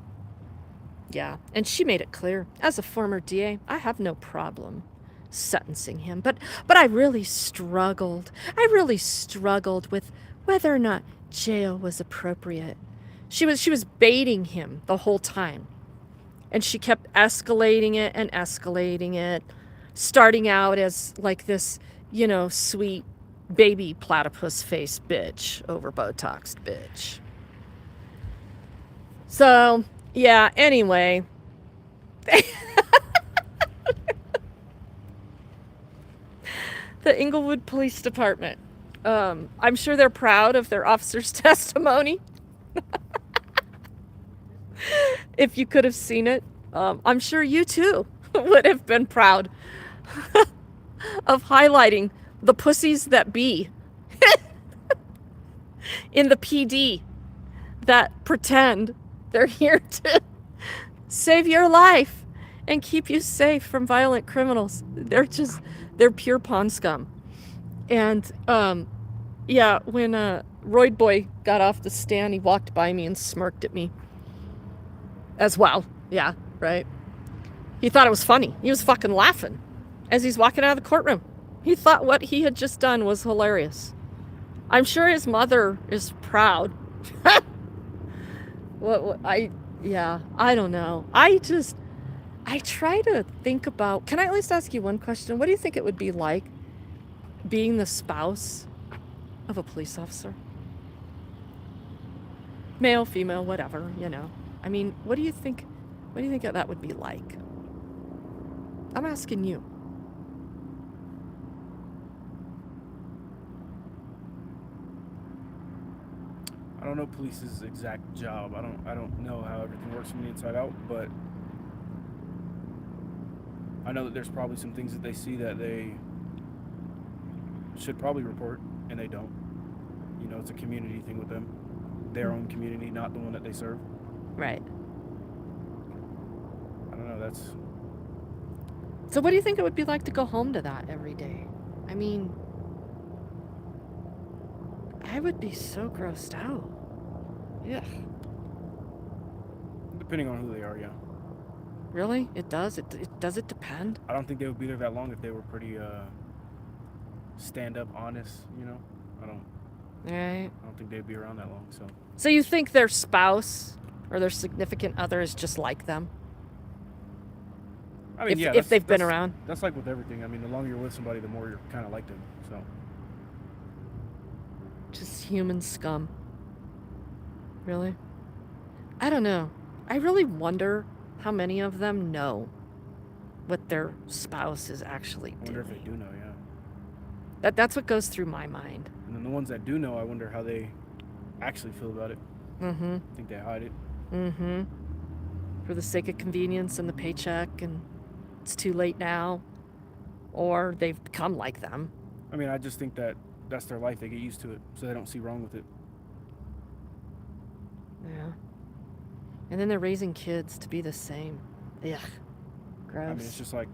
Yeah, and she made it clear, as a former DA, I have no problem sentencing him. But I really struggled. I really struggled with whether or not jail was appropriate. She was baiting him the whole time. And she kept escalating it, starting out as like this, sweet baby platypus face bitch over Botoxed bitch. So, yeah, anyway. The Englewood Police Department. I'm sure they're proud of their officer's testimony. If you could have seen it, I'm sure you too would have been proud of highlighting the pussies that be in the PD that pretend they're here to save your life and keep you safe from violent criminals. They're pure pond scum. And when Royd Boy got off the stand, he walked by me and smirked at me as well. Yeah, right. He thought it was funny. He was fucking laughing as he's walking out of the courtroom. He thought what he had just done was hilarious. I'm sure his mother is proud. I don't know. I I try to think about, can I at least ask you one question? What do you think it would be like being the spouse of a police officer? Male, female, whatever, you know. I mean, what do you think that would be like? I'm asking you. I don't know police's exact job. I don't know how everything works from the inside out, but I know that there's probably some things that they see that they should probably report, and they don't. You know, it's a community thing with them. Their own community, not the one that they serve. Right. I don't know, that's... So what do you think it would be like to go home to that every day? I mean, I would be so grossed out. Yeah. Depending on who they are, yeah. Really? It does? Does it depend? I don't think they would be there that long if they were pretty, stand-up, honest, you know? I don't think they'd be around that long, so... So you think their spouse or their significant other is just like them? I mean, If they've been around? That's like with everything. I mean, the longer you're with somebody, the more you're kind of like them, so... Just human scum. Really? I don't know. I really wonder how many of them know what their spouse is actually I wonder if they doing. do know, yeah. That's what goes through my mind. And then the ones that do know, I wonder how they actually feel about it. Mm-hmm. Think they hide it? Mm-hmm. For the sake of convenience and the paycheck, and it's too late now. Or they've become like them. I mean, I just think that that's their life. They get used to it, so they don't see wrong with it. Yeah. And then they're raising kids to be the same. Ugh. Gross. I mean, it's just like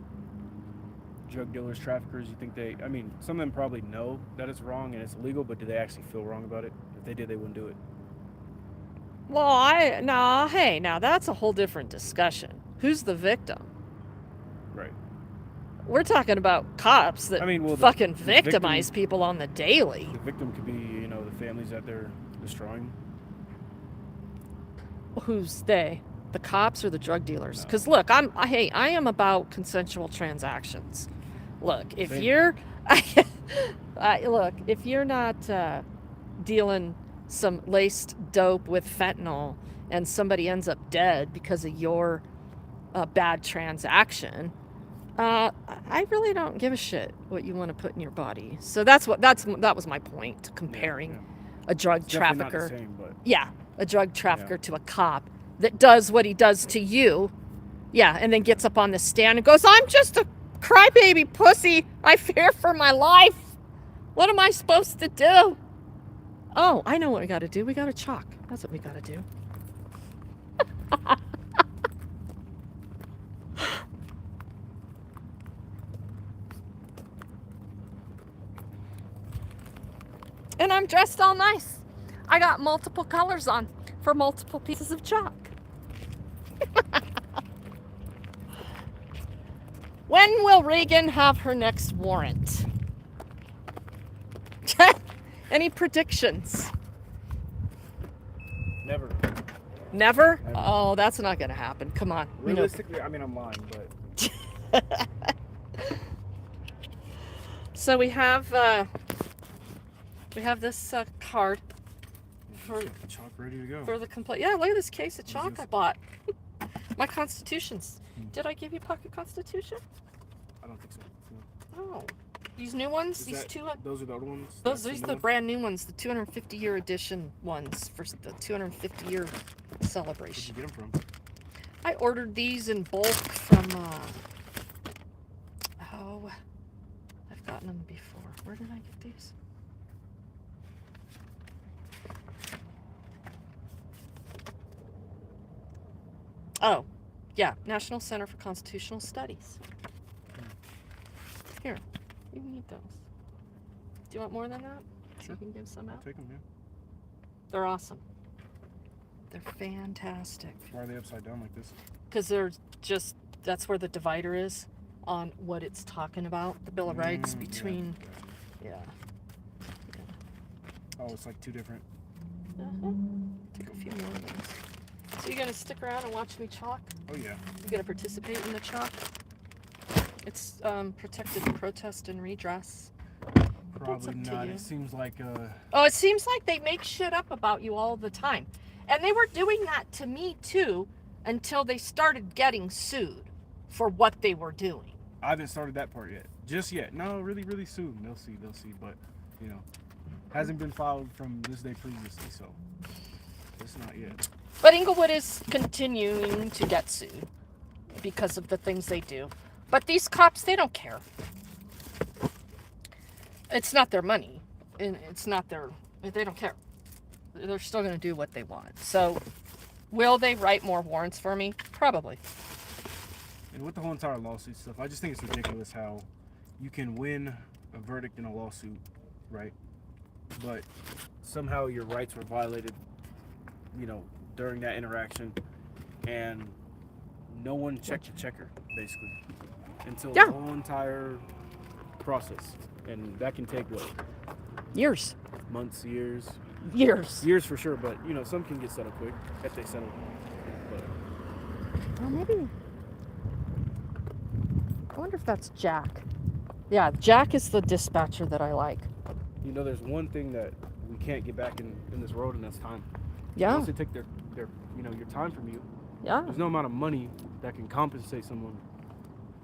drug dealers, traffickers. You think they... I mean, some of them probably know that it's wrong and it's illegal, but do they actually feel wrong about it? If they did, they wouldn't do it. Well, now that's a whole different discussion. Who's the victim? Right. We're talking about cops that fucking victimize people on the daily. The victim could be, you know, the families that they're destroying. Who's they? The cops or the drug dealers? Because look, I am about consensual transactions. Look, if Same. you're, if you're not dealing some laced dope with fentanyl and somebody ends up dead because of your bad transaction, I really don't give a shit what you want to put in your body. So that was my point, comparing a drug It's definitely not trafficker. the same, but A drug trafficker to a cop that does what he does to you. Yeah, and then gets up on the stand and goes, I'm just a crybaby pussy. I fear for my life. What am I supposed to do? Oh, I know what we got to do. We got to chalk. That's what we got to do. And I'm dressed all nice. I got multiple colors on for multiple pieces of chalk. When will Reagan have her next warrant? Any predictions? never. Never? Never. Oh, that's not going to happen. Come on. We know. Realistically, I mean, I'm lying, but... So we have this card for Chalk ready to go. for the complaint. Yeah, look at this case of chalk I bought. My constitutions. Did I give you pocket constitution? I don't think so. Oh, these new ones. Is these that- two. Those are the other ones? These That's are new the one? brand new ones, the 250-year edition ones for the 250-year Where'd celebration. you get them from? I ordered these in bulk from. I've gotten them before. Where did I get these? Oh, yeah, National Center for Constitutional Studies. Here, you can eat those. Do you want more than that? So you can give some out. Take them, yeah. They're awesome. They're fantastic. Why are they upside down like this? Because they're just, that's where the divider is on what it's talking about. The Bill of Rights Yeah. between, yeah. Oh, it's like two different... Take a few more of those. So you gonna stick around and watch me chalk? Oh yeah. You gonna participate in the chalk? It's protected protest and redress. Probably up to not. you. It seems like Oh, it seems like they make shit up about you all the time. And they were doing that to me too until they started getting sued for what they were doing. I haven't started that part yet. Just yet. No, really, really soon. They'll see. But, you know, hasn't been filed from this day previously, so it's not yet. But Englewood is continuing to get sued because of the things they do. But these cops, they don't care. It's not their money. And it's not their, they don't care. They're still going to do what they want. So, will they write more warrants for me? Probably. And with the whole entire lawsuit stuff, I just think it's ridiculous how you can win a verdict in a lawsuit, right? But somehow your rights were violated, you know, during that interaction, and no one checked the checker, basically, until Yeah. the whole entire process. And that can take, what, Years. months, years? Years. Years for sure, but, you know, some can get settled quick if they settle. But Well, maybe. I wonder if that's Jack. Yeah, Jack is the dispatcher that I like. you know, there's one thing that we can't get back in this world, and that's time. Yeah. Once they take their you know, your time from you, Yeah. there's no amount of money that can compensate someone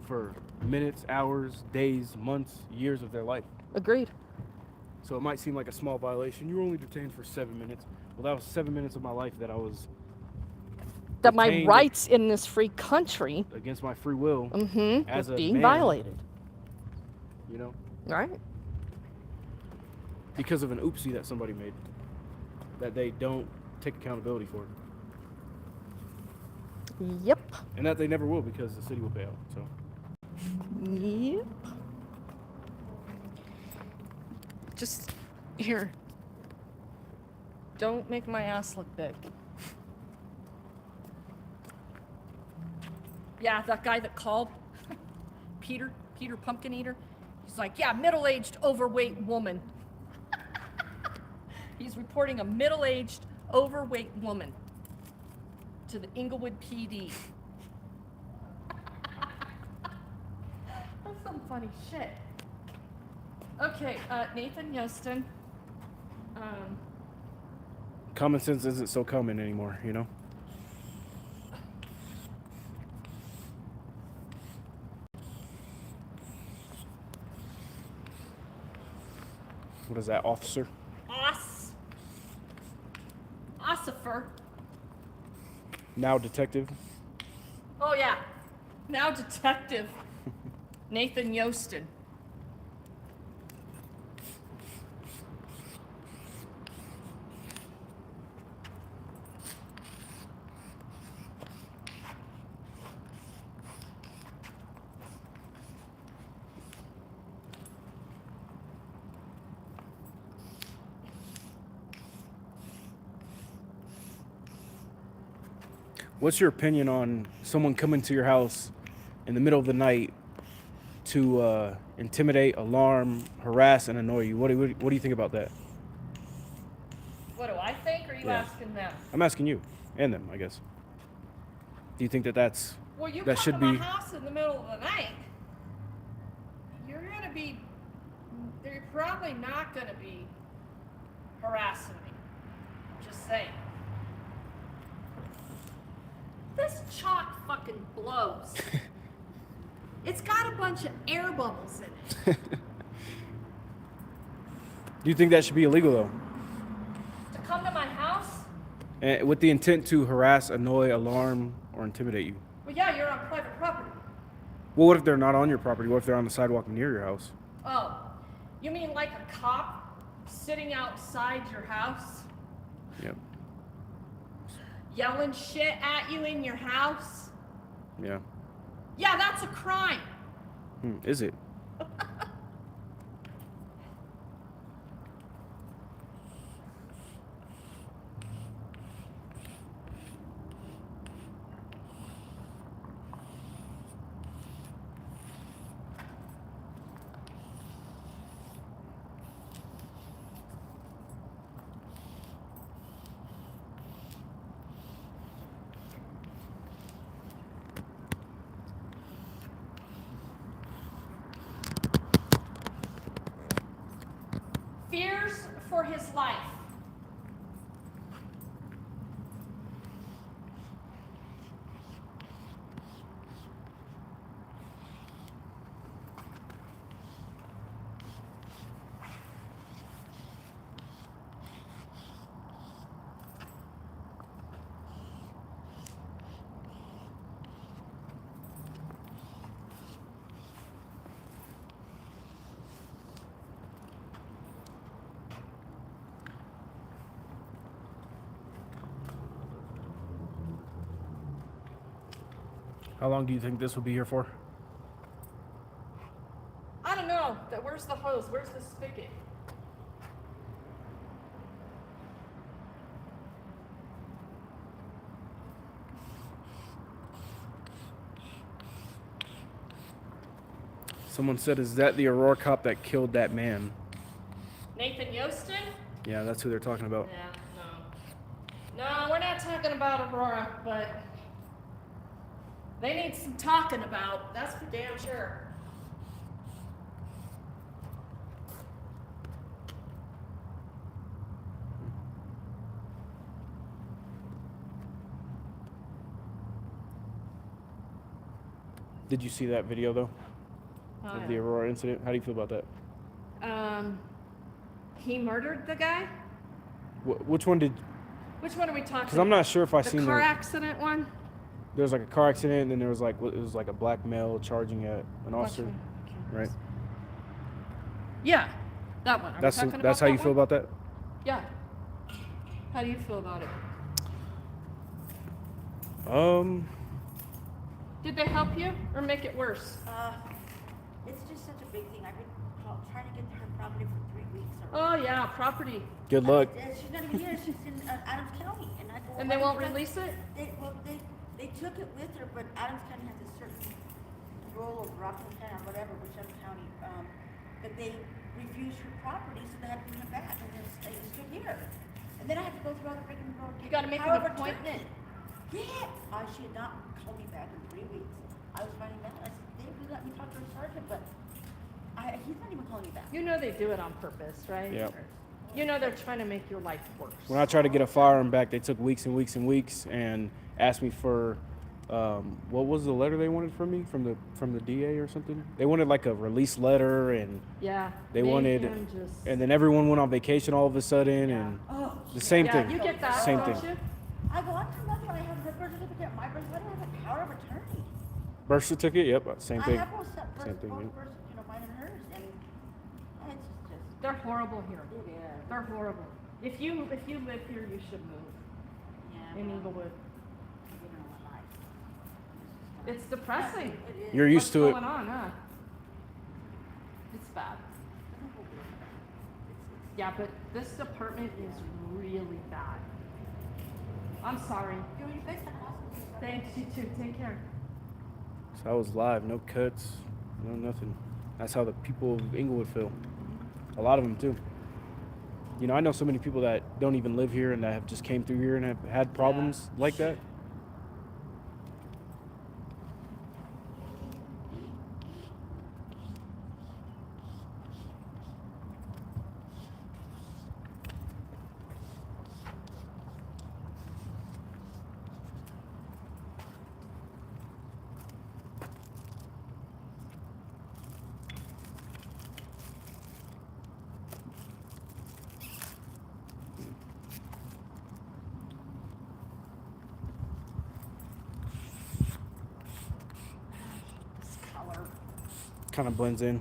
for minutes, hours, days, months, years of their life. Agreed. So it might seem like a small violation. You were only detained for 7 minutes. Well, that was 7 minutes of my life that I was That my detained rights in this free country against my free will, as was a being man, violated. you know, Right? because of an oopsie that somebody made that they don't take accountability for. Yep. And that they never will, because the city will pay out. So Yep. Just here. Don't make my ass look big. Yeah, that guy that called, Peter Pumpkin Eater, he's like, yeah, middle-aged, overweight woman. He's reporting a middle-aged, overweight woman to the Englewood PD. That's some funny shit. Okay, Nathan Yostin. common sense isn't so common anymore, you know? What is that, officer? Ossifer. Now detective. Oh yeah, now Detective Nathan Yostin. What's your opinion on someone coming to your house in the middle of the night to intimidate, alarm, harass, and annoy you? What do you think about that? What do I think, or are you Yeah. asking them? I'm asking you and them, I guess. Do you think that that's Well, you that come should to my be? house in the middle of the night, you're probably not gonna be harassing me. Just saying. This chalk fucking blows. It's got a bunch of air bubbles in it. Do you think that should be illegal though? To come to my house? And with the intent to harass, annoy, alarm, or intimidate you? Well, yeah, you're on private property. Well, what if they're not on your property? What if they're on the sidewalk near your house? Oh, you mean like a cop sitting outside your house? Yep. Yelling shit at you in your house? Yeah. Yeah, that's a crime. Is it? fears for his life. How long do you think this will be here for? I don't know. Where's the hose? Where's the spigot? Someone said, is that the Aurora cop that killed that man? Nathan Yostin? Yeah, that's who they're talking about. Yeah, no. No, we're not talking about Aurora, but they need some talking about. That's for damn sure. Did you see that video though? Oh, Of the Aurora incident? How do you feel about that? He murdered the guy? Which one did? Which one are we talking about? Because I'm not sure if I The seen car accident one? There was like a car accident, and then there was like it was like a black male charging at an officer, Which one? Okay. right? Yeah, that one. Are we talking about That's how that you feel one? about that? Yeah. How do you feel about it? Did they help you or make it worse? It's just such a big thing. I've been trying to get to her property for 3 weeks Oh already. yeah, property. Good luck. She's not even here. She's in Adams County, and I go. And "Why they won't is that?" release it? They took it with her, but Adams County has a certain role of Rockland County or whatever, whichever county. But they refused her property, so they had to bring it back, and then they stood here. And then I had to go through all the freaking road. You gotta make an power of appointment. attorney. Yeah. She had not called me back in 3 weeks. I was finding out. I said, Dave, you let me talk to a sergeant, but he's not even calling me back. You know they do it on purpose, right? Yeah. You know they're trying to make your life worse. When I tried to get a firearm back, they took weeks and weeks and weeks and asked me for what was the letter they wanted from me from the DA or something. They wanted like a release letter, and Yeah. they make wanted, him just- and then everyone went on vacation all of a sudden, Yeah. and Oh, the same yeah, thing. you get that, Same don't thing. you? I go, I'm nothing. I have her birth certificate, my birth certificate, I have a power of attorney. Birth certificate, yep, same I thing. have both set birth, Same thing, both yeah. birth, mine and hers, and it's just, They're horrible here. it is. They're horrible. If you live here, you should move Yeah, in well, Englewood. you know, life. It's depressing. It is. You're used What's to it. going on, huh? It's bad. Yeah, but this department is really bad. I'm sorry. You know, you fix the house and you start- Thanks, you too. Take care. So I was live, no cuts, no nothing. That's how the people of Englewood feel. A lot of them too. You know, I know so many people that don't even live here and that have just came through here and have had problems like that. This color. Kind of blends in.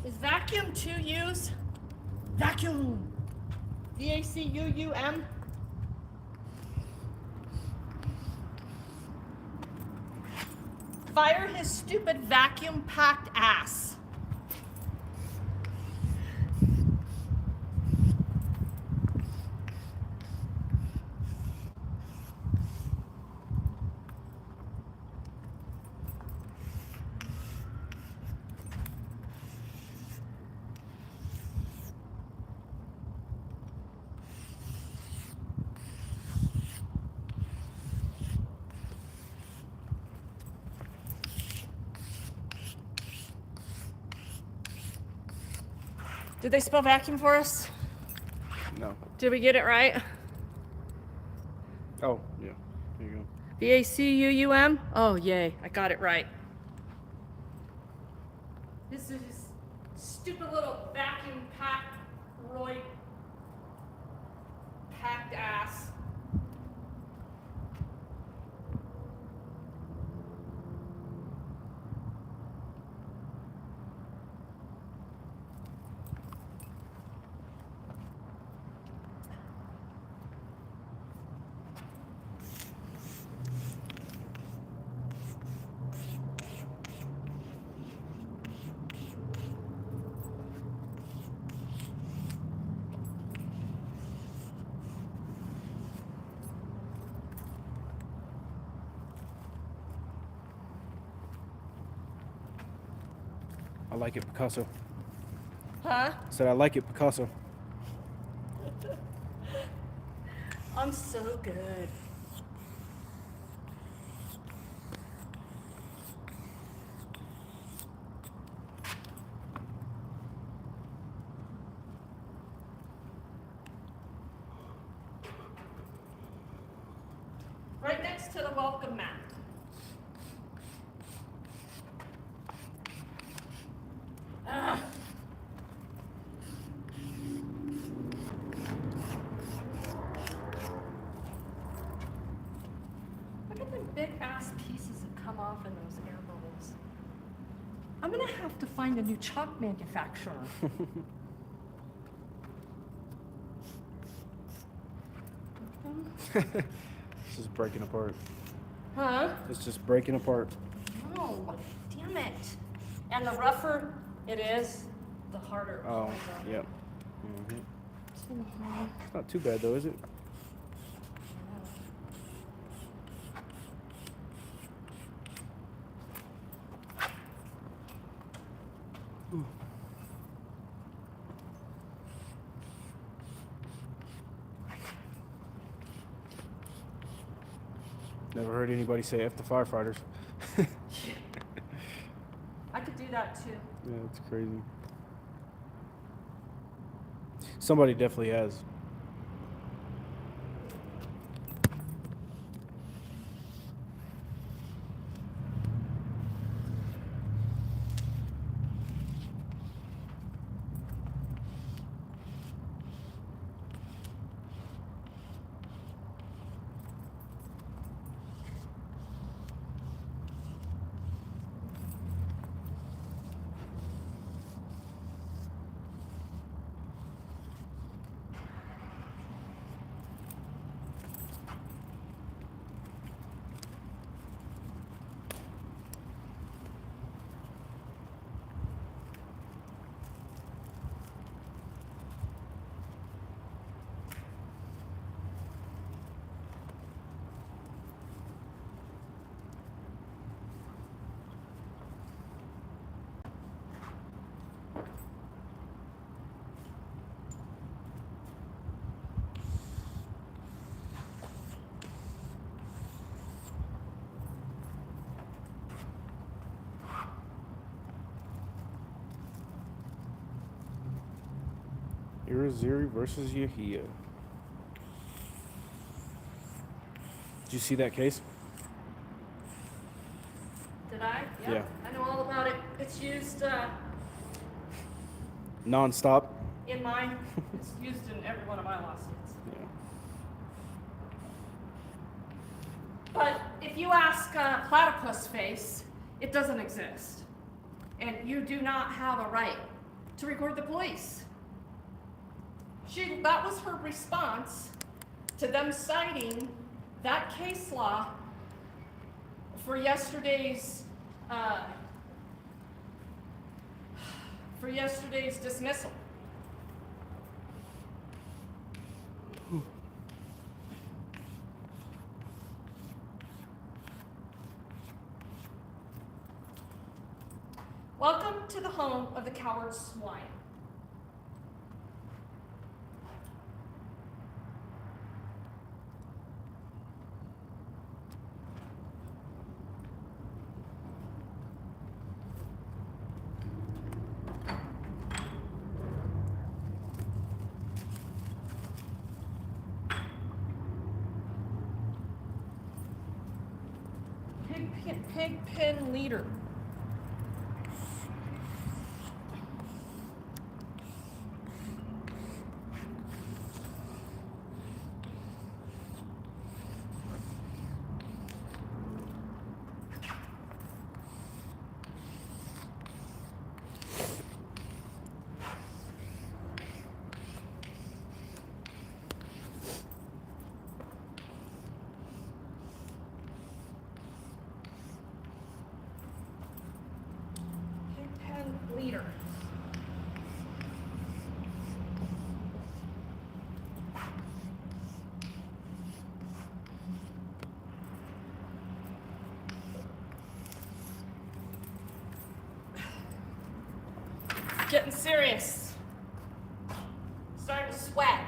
Is vacuum 2 U's? Vacuum. VACUUM. Fire his stupid vacuum packed ass. Did they spell vacuum for us? No. Did we get it right? Oh, yeah. There you go. VACUUM? Oh, yay, I got it right. This is stupid little vacuum pack, Roy, packed ass. I like it, Picasso. Huh? Said I like it, Picasso. I'm so good. Right next to the welcome mat. Ugh. Look at the big ass pieces that come off in those air bubbles. I'm gonna have to find a new chalk manufacturer. It's just breaking apart. Huh? It's just breaking apart. Oh, damn it. And the rougher it is, the harder it Oh, falls out. yep. It's not too bad though, is it? Never heard anybody say F the firefighters. I could do that too. Yeah, it's crazy. Somebody definitely has. Irizarry versus Yahia. Did you see that case? Did I? Yeah. I know all about it. It's used Non-stop. in mine. It's used in every one of my lawsuits. Yeah. But if you ask Platypus Face, it doesn't exist. And you do not have a right to record the police. That was her response to them citing that case law for yesterday's dismissal. Welcome to the home of the coward swine. pig pen leader. Pigpen leader. Getting serious. Starting to sweat.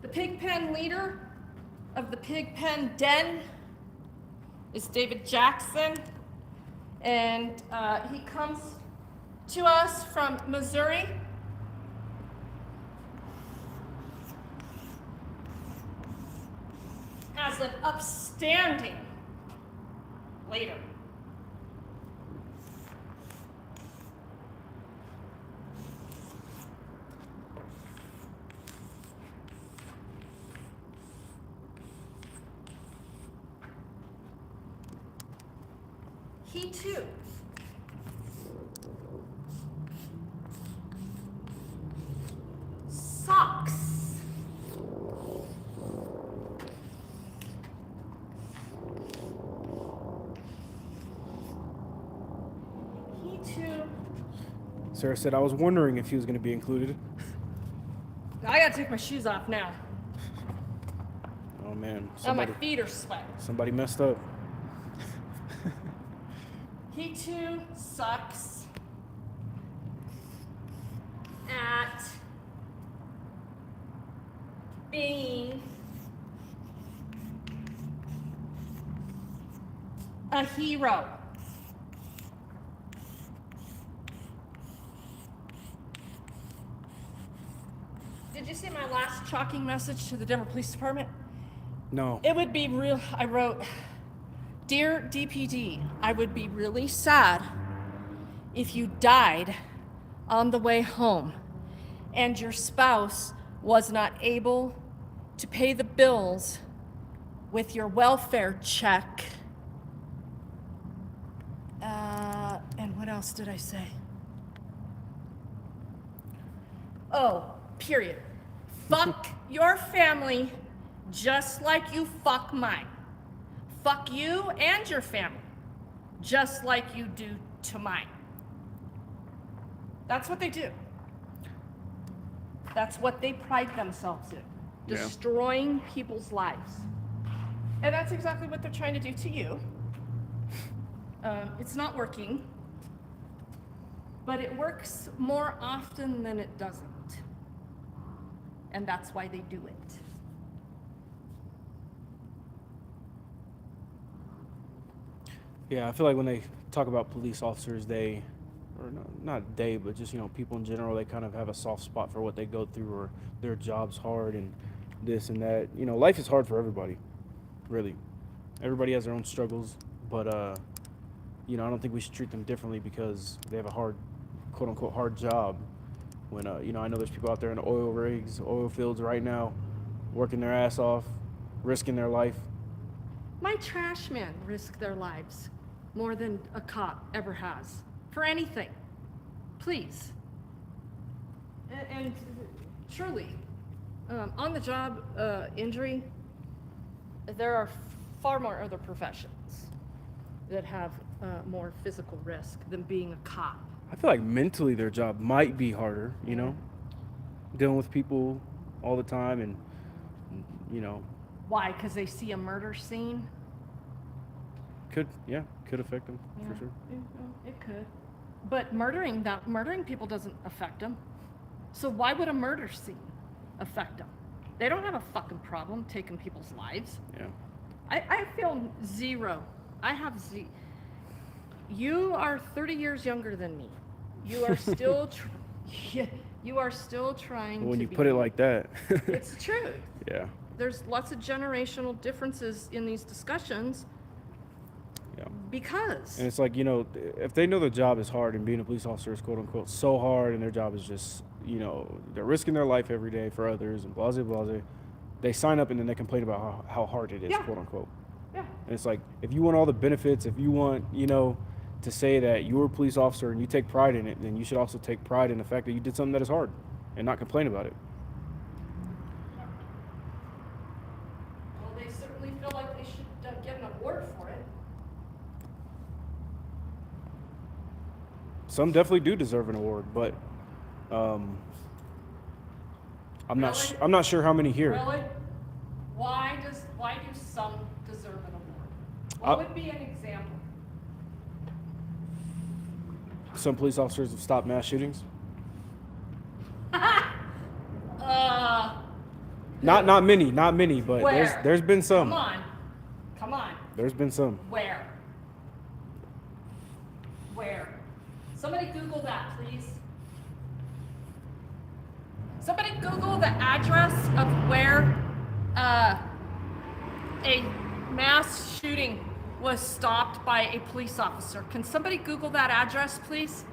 The pigpen leader of the pigpen den is David Jackson, and he comes to us from Missouri. As an upstanding leader. He too sucks. He too. Sarah said, I was wondering if he was going to be included. I gotta take my shoes off now. Oh man, Now my feet are sweating. somebody messed up. He too sucks at being a hero. Did you see my last shocking message to the Denver Police Department? No. It would be real. I wrote, Dear DPD, I would be really sad if you died on the way home and your spouse was not able to pay the bills with your welfare check. And what else did I say? Oh, period. Fuck your family just like you fuck mine. Fuck you and your family just like you do to mine. That's what they do. That's what they pride themselves in. Yeah. Destroying people's lives. And that's exactly what they're trying to do to you. It's not working, but it works more often than it doesn't. And that's why they do it. Yeah, I feel like when they talk about police officers, not they, but just, people in general, they kind of have a soft spot for what they go through, or their job's hard and this and that. Life is hard for everybody, really. Everybody has their own struggles, but, I don't think we should treat them differently because they have a hard, quote unquote, hard job. When, I know there's people out there in the oil rigs, oil fields right now, working their ass off, risking their life. My trash men risk their lives more than a cop ever has for anything. Please. And truly, on the job injury, there are far more other professions that have more physical risk than being a cop. I feel like mentally their job might be harder, dealing with people all the time and, Why? Because they see a murder scene? could affect them for sure. It could. But murdering people doesn't affect them. So why would a murder scene affect them? They don't have a fucking problem taking people's lives. Yeah. I feel zero. I have zero. You are 30 years younger than me. You are still, You are still trying When to you be. put it like that. It's true. Yeah. There's lots of generational differences in these discussions Yeah. because. And it's like, you know, if they know the job is hard and being a police officer is quote unquote so hard and their job is just, you know, they're risking their life every day for others and blah, blah, blah. They sign up and then they complain about how hard it is, Yeah. quote unquote. Yeah. And it's like, if you want all the benefits, if you want, you know, to say that you're a police officer and you take pride in it, then you should also take pride in the fact that you did something that is hard and not complain about it. Well, they certainly feel like they should get an award for it. Some definitely do deserve an award, but I'm Really? not sure how many here. Really? Why do some deserve an award? What would be an example? Some police officers have stopped mass shootings. Not many, but Where? there's been some. Come on. There's been some. Where? Somebody Google that, please. Somebody Google the address of where a mass shooting was stopped by a police officer. Can somebody Google that address, please?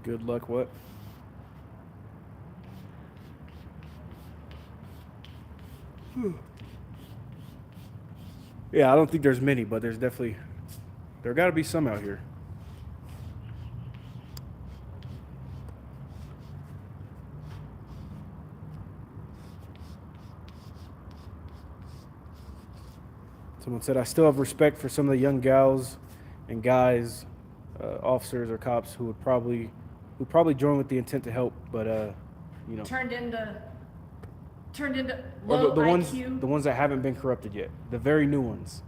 Good luck, what? Yeah, I don't think there's many, but there got to be some out here. Someone said, I still have respect for some of the young gals and guys, officers or cops who probably join with the intent to help, but you know, Turned into or low the IQ. ones that haven't been corrupted yet, the very new ones.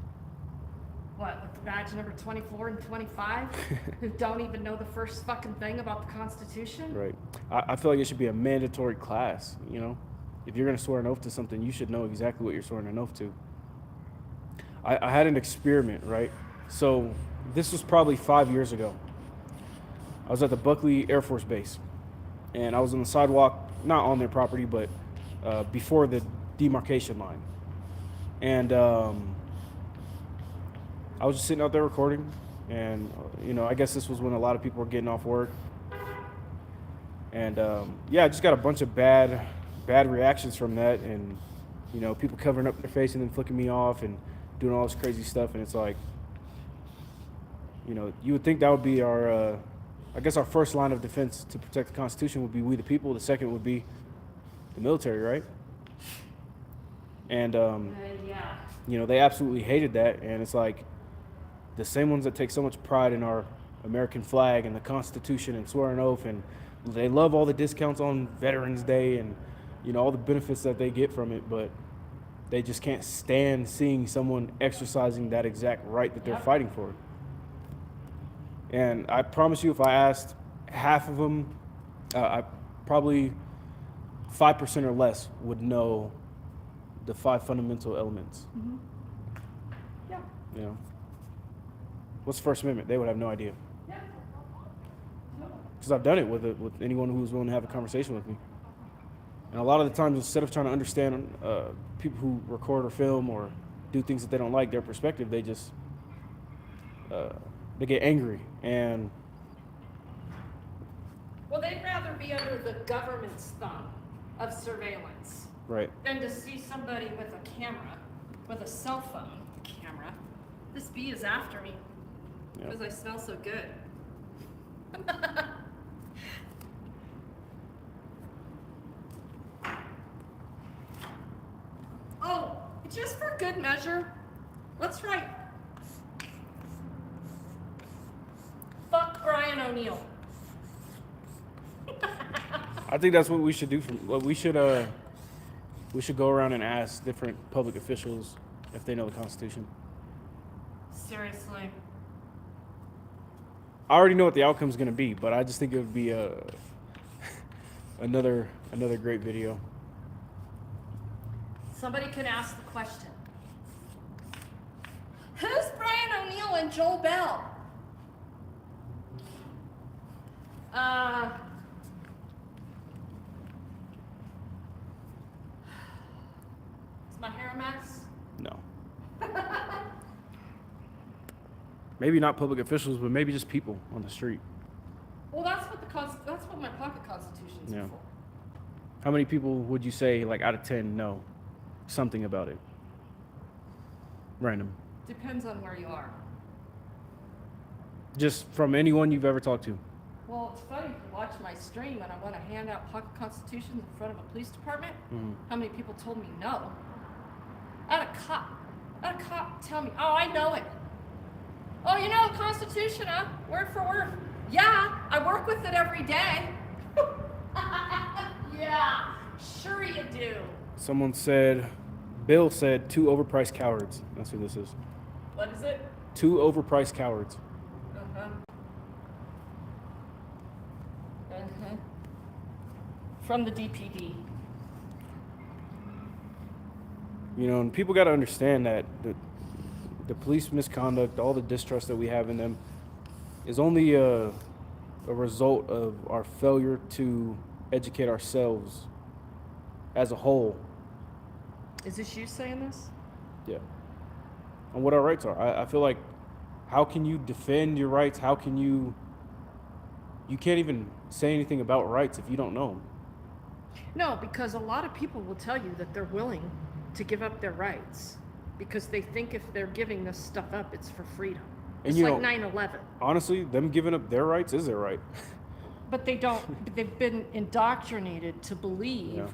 What, with the badge number 24 and 25, who don't even know the first fucking thing about the Constitution? Right. I feel like it should be a mandatory class. You know, if you're gonna swear an oath to something, you should know exactly what you're swearing an oath to. I had an experiment, right? So this was probably 5 years ago. I was at the Buckley Air Force Base, and I was on the sidewalk, not on their property, but before the demarcation line. And I was just sitting out there recording, and you know, I guess this was when a lot of people were getting off work. And yeah, I just got a bunch of bad reactions from that, and you know, people covering up their face and then flicking me off and doing all this crazy stuff. And it's like, you know, you would think that would be our, I guess our first line of defense to protect the Constitution would be we the people. The second would be the military, right? And Yeah. you know, they absolutely hated that. And it's like the same ones that take so much pride in our American flag and the Constitution and swear an oath, and they love all the discounts on Veterans Day and, you know, all the benefits that they get from it, but they just can't stand seeing someone exercising that exact right that they're Yep. fighting for. And I promise you, if I asked half of them, I probably 5% or less would know the 5 fundamental elements. Yeah. You know, what's the First Amendment? They would have no idea, Yeah. because I've done it with anyone who was willing to have a conversation with me. And a lot of the times, instead of trying to understand people who record or film or do things that they don't like, their perspective, they just they get angry. And Well, they'd rather be under the government's thumb of surveillance right, than to see somebody with a camera, with a cell phone camera. This bee is after me yeah. because I smell so good. Oh, just for good measure, let's write fuck Brian O'Neill. I think that's what we should do. We should go around and ask different public officials if they know the Constitution. Seriously. I already know what the outcome's going to be, but I just think it would be another great video. Somebody can ask the question. Who's Brian O'Neill and Joel Bell? Is my hair a mess? No. Maybe not public officials, but maybe just people on the street. Well, that's what my pocket constitution's Yeah. for. How many people would you say, like, out of 10 know something about it? Random. Depends on where you are. Just from anyone you've ever talked to. Well, it's funny, if you watch my stream and I want to hand out pocket constitutions in front of a police department, how many people told me no? I had a cop tell me, oh, I know it. Oh, you know the Constitution, huh? Word for word. Yeah, I work with it every day. Yeah, sure you do. Someone said, Bill said, 2 overpriced cowards. That's who this is. What is it? 2 overpriced cowards. From the DPD. You know, and people got to understand that the police misconduct, all the distrust that we have in them, is only a result of our failure to educate ourselves as a whole. Is this you saying this? Yeah. On what our rights are. I feel like, how can you defend your rights? How can you can't even say anything about rights if you don't know them. No, because a lot of people will tell you that they're willing to give up their rights because they think if they're giving this stuff up, it's for freedom. And It's you like know, 9/11. honestly, them giving up their rights is their right. But they don't, they've been indoctrinated to believe Yeah.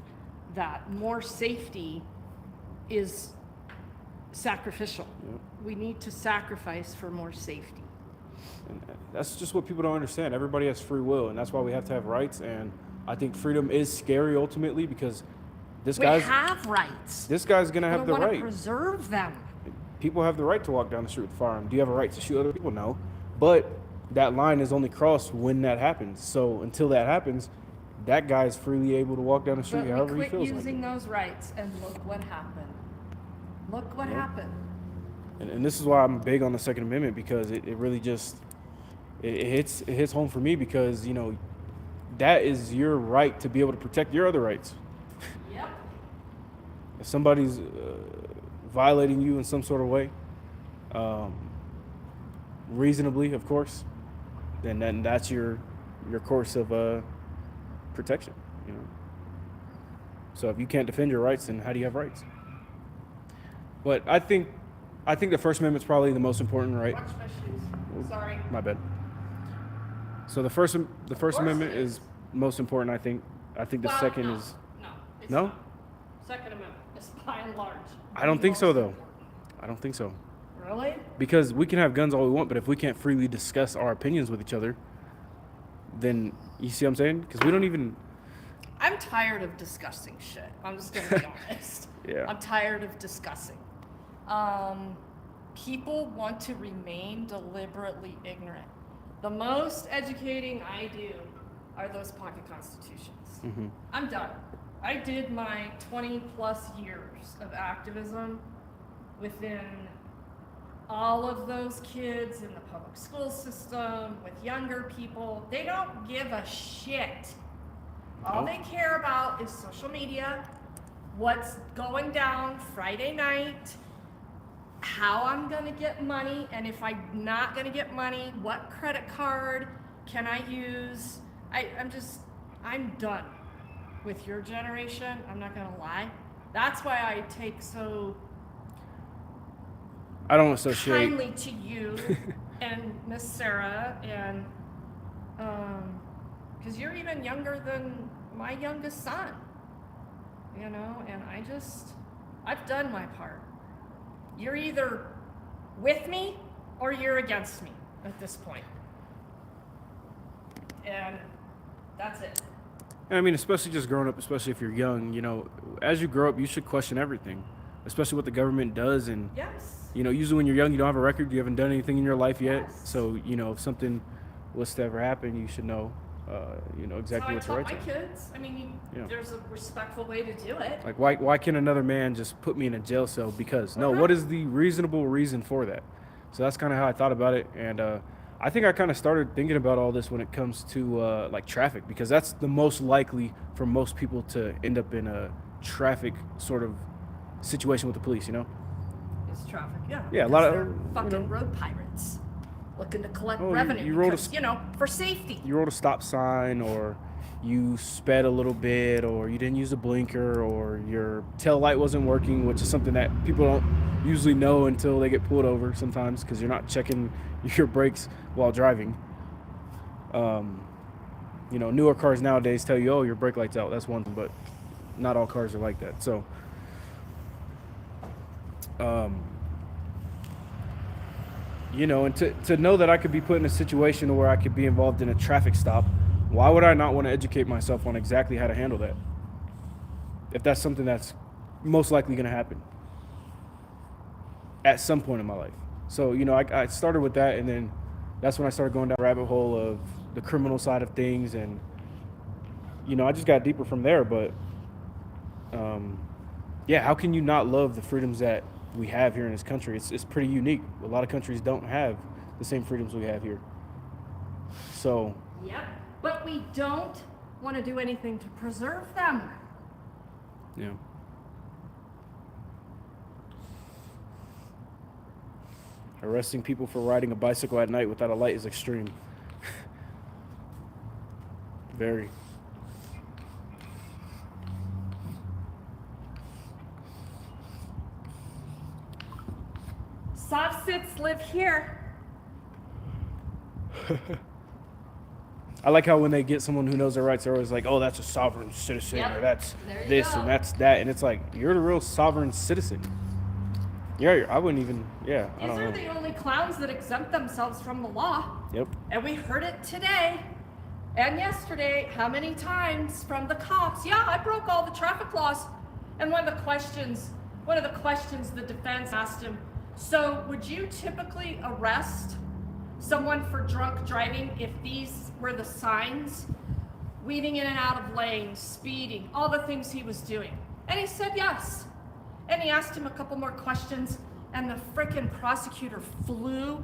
that more safety is sacrificial. Yeah. We need to sacrifice for more safety. And that's just what people don't understand. Everybody has free will, and that's why we have to have rights. And I think freedom is scary ultimately because this We guy's have rights. gonna We have the want to right. preserve them. People have the right to walk down the street with a firearm. Do you have a right to shoot other people? No. But that line is only crossed when that happens. So until that happens, that guy is freely able to walk down the street But however we he quit feels using like. those rights, and look what happened. Look what happened. And this is why I'm big on the Second Amendment, because it really just it hits home for me, because you know that is your right to be able to protect your other rights. Yep. If somebody's violating you in some sort of way, reasonably, of course, then that's your course of protection. You know. So if you can't defend your rights, then how do you have rights? But I think the First Amendment's probably the most important right. Watch my shoes. Sorry. My bad. So the First Amendment it is most important. I think the Well, second no, is. No. It's No? not. Second Amendment is by and large. I don't the think so, most though. important. I don't think so. Really? Because we can have guns all we want, but if we can't freely discuss our opinions with each other, then you see what I'm saying? Because we don't even. I'm tired of discussing shit. I'm just gonna be honest. Yeah. I'm tired of discussing. People want to remain deliberately ignorant. The most educating I do are those pocket constitutions. Mm-hmm. I'm done. I did my 20 plus years of activism within all of those kids in the public school system, with younger people. They don't give a shit. All Nope. they care about is social media, what's going down Friday night, how I'm gonna get money, and if I'm not gonna get money, what credit card can I use? I'm done with your generation. I'm not gonna lie. That's why I take so I don't associate. kindly to you and Miss Sarah, and because you're even younger than my youngest son, you know, and I've done my part. You're either with me or you're against me at this point. And that's it. And I mean, especially just growing up, especially if you're young, you know, as you grow up, you should question everything, especially what the government does. And, Yes. you know, usually when you're young, you don't have a record, you haven't done anything in your life yet. Yes. So, you know, if something was to ever happen, you should know. you know, That's how exactly I what your taught rights my are. kids. I mean, Yeah. there's a respectful way to do it. Like, why can another man just put me in a jail cell because? No, what is the reasonable reason for that? So that's kind of how I thought about it. And I think I kind of started thinking about all this when it comes to like traffic, because that's the most likely for most people to end up in a traffic sort of situation with the police, you know? It's traffic, yeah. Yeah, a because lot of, they're you fucking know. road pirates looking to collect Oh, revenue you wrote a because, you know, for safety. You rode a stop sign, or you sped a little bit, or you didn't use a blinker, or your tail light wasn't working, which is something that people don't usually know until they get pulled over sometimes, because you're not checking your brakes while driving. You know, newer cars nowadays tell you, oh, your brake light's out. That's one thing, but not all cars are like that. So, you know, and to know that I could be put in a situation where I could be involved in a traffic stop, why would I not want to educate myself on exactly how to handle that? If that's something that's most likely going to happen at some point in my life. So, you know, I started with that, and then that's when I started going down the rabbit hole of the criminal side of things, and, you know, I just got deeper from there. But, yeah, how can you not love the freedoms that we have here in this country? It's pretty unique. A lot of countries don't have the same freedoms we have here. So, Yep. But we don't want to do anything to preserve them. yeah. Arresting people for riding a bicycle at night without a light is extreme. Very. Soft sits live here. I like how when they get someone who knows their rights, they're always like, oh, that's a sovereign citizen, Yep. or that's There you this go. and that's that. And it's like, you're the real sovereign citizen. Yeah, I wouldn't even, yeah, I These don't are know. the only clowns that exempt themselves from the law. Yep. And we heard it today and yesterday, how many times from the cops? Yeah, I broke all the traffic laws. And one of the questions the defense asked him, so would you typically arrest someone for drunk driving if these were the signs? Weaving in and out of lanes, speeding, all the things he was doing. And he said yes. And he asked him a couple more questions, and the frickin' prosecutor flew.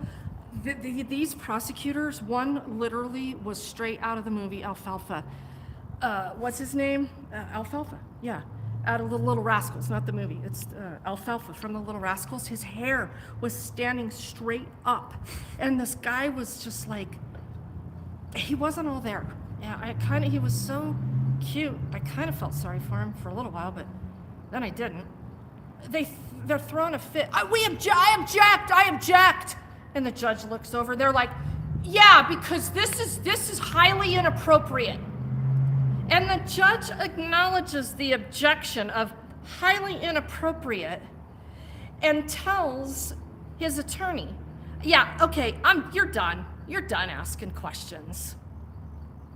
These prosecutors, one literally was straight out of the movie Alfalfa. What's his name? Alfalfa, yeah. Out of the Little Rascals, not the movie. It's Alfalfa from the Little Rascals. His hair was standing straight up. And this guy was just like, he wasn't all there. Yeah, he was so cute. I kind of felt sorry for him for a little while, but then I didn't. They're throwing a fit. I object. And the judge looks over. They're like, yeah, because this is highly inappropriate. And the judge acknowledges the objection of highly inappropriate and tells his attorney, yeah, okay, you're done. You're done asking questions.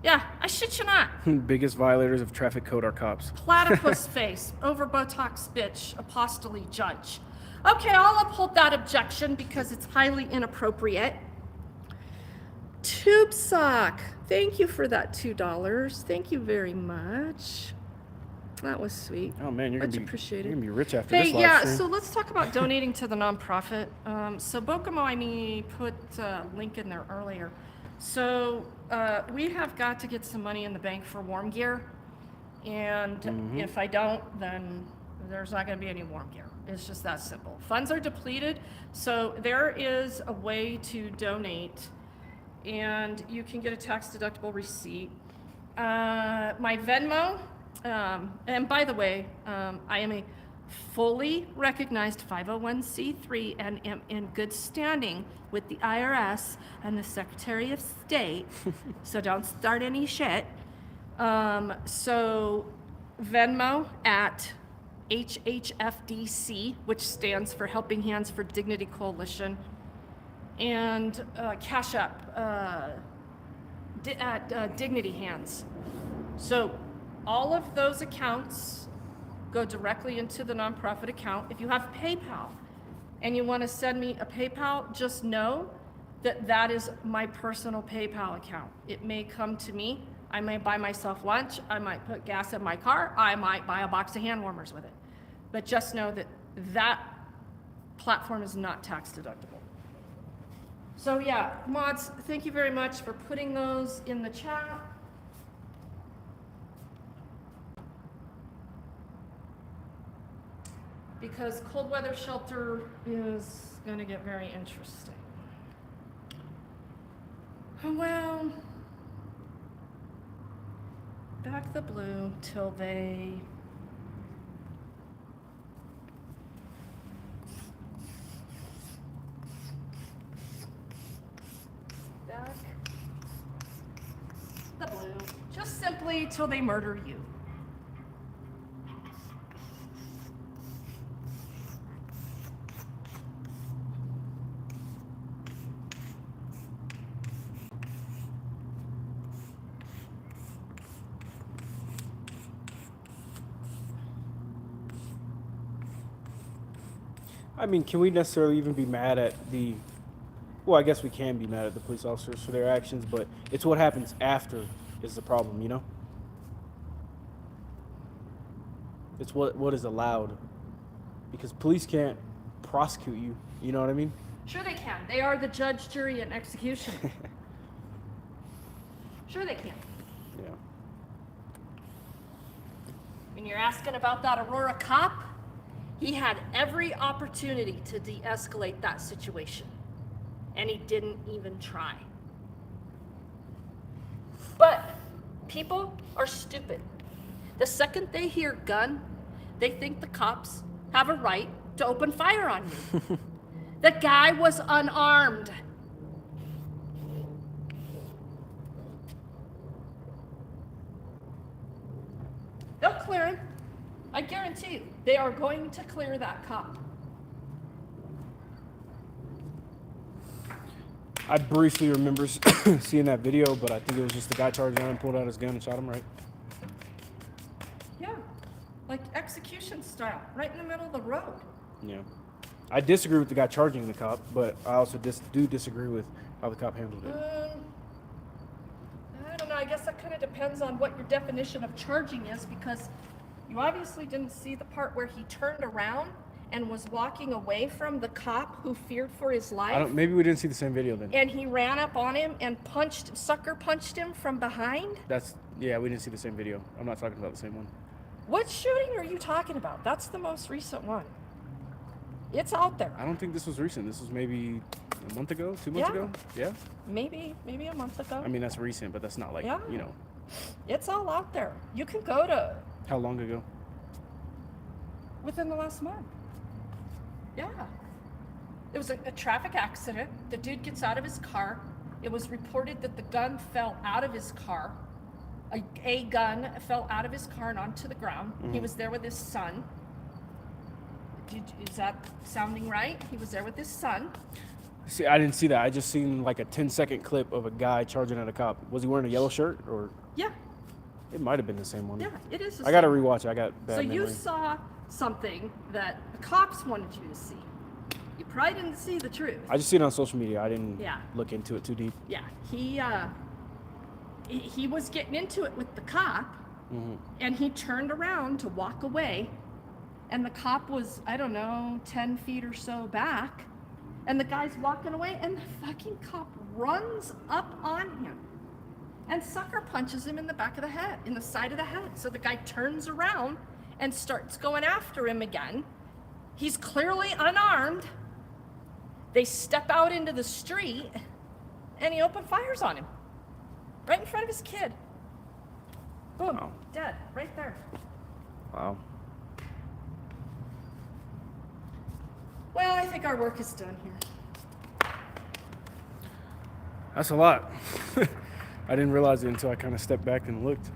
Yeah, I shit you not. Biggest violators of traffic code are cops. Platypus face, over Botox bitch, apostole judge. Okay, I'll uphold that objection because it's highly inappropriate. Tube sock. Thank you for that $2. Thank you very much. That was sweet. Oh man, you're Much gonna be appreciated. You're gonna be rich after Hey, this live yeah, stream. so let's talk about donating to the nonprofit. So Bokomo, put a link in there earlier. So we have got to get some money in the bank for warm gear. And if I don't, then there's not going to be any warm gear. It's just that simple. Funds are depleted. So there is a way to donate, and you can get a tax-deductible receipt. My Venmo, and by the way, I am a fully recognized 501c3 and am in good standing with the IRS and the Secretary of State, so don't start any shit. So Venmo at HHFDC, which stands for Helping Hands for Dignity Coalition, and Cash App at Dignity Hands. So all of those accounts go directly into the nonprofit account. If you have PayPal and you want to send me a PayPal, just know that is my personal PayPal account. It may come to me. I may buy myself lunch. I might put gas in my car. I might buy a box of hand warmers with it. But just know that that platform is not tax deductible. So yeah, mods, thank you very much for putting those in the chat. Because cold weather shelter is gonna get very interesting. Well, back the blue till they back the blue, just simply till they murder you. I mean, can we necessarily even be mad at the? Well, I guess we can be mad at the police officers for their actions, but it's what happens after is the problem, you know? It's what is allowed. Because police can't prosecute you, you know what I mean? Sure they can. They are the judge, jury, and executioner. Sure they can. Yeah. When you're asking about that Aurora cop, he had every opportunity to de-escalate that situation, and he didn't even try. But people are stupid. The second they hear gun, they think the cops have a right to open fire on you. The guy was unarmed. They'll clear him. I guarantee you, they are going to clear that cop. I briefly remember seeing that video, but I think it was just the guy charging on him, pulled out his gun and shot him, right? Yeah, like execution style, right in the middle of the road. Yeah. I disagree with the guy charging the cop, but I also do disagree with how the cop handled it. I don't know, I guess that kind of depends on what your definition of charging is, because you obviously didn't see the part where he turned around and was walking away from the cop who feared for his life. Maybe we didn't see the same video then. And he ran up on him and sucker punched him from behind. Yeah, we didn't see the same video. I'm not talking about the same one. What shooting are you talking about? That's the most recent one. It's out there. I don't think this was recent. This was maybe a month ago, 2 months Yeah. ago. Yeah. Maybe a month ago. I mean, that's recent, but that's not like, Yeah. you know. It's all out there. You can go to How long ago? within the last month. Yeah. It was a traffic accident. The dude gets out of his car. It was reported that the gun fell out of his car. A gun fell out of his car and onto the ground. Mm-hmm. He was there with his son. Is that sounding right? He was there with his son. See, I didn't see that. I just seen like a 10-second clip of a guy charging at a cop. Was he wearing a yellow shirt or? Yeah. It might have been the same one. Yeah, it is. I gotta rewatch it. I got bad So memory. you saw something that the cops wanted you to see. You probably didn't see the truth. I just seen it on social media. I didn't Yeah. look into it too deep. Yeah, he was getting into it with the cop, Mm-hmm. and he turned around to walk away, and the cop was, I don't know, 10 feet or so back, and the guy's walking away, and the fucking cop runs up on him and sucker punches him in the back of the head, in the side of the head. So the guy turns around and starts going after him again. He's clearly unarmed. They step out into the street, and he opened fires on him. Right in front of his kid. Boom, Wow. dead, right there. Wow. Well, I think our work is done here. That's a lot. I didn't realize it until I kind of stepped back and looked.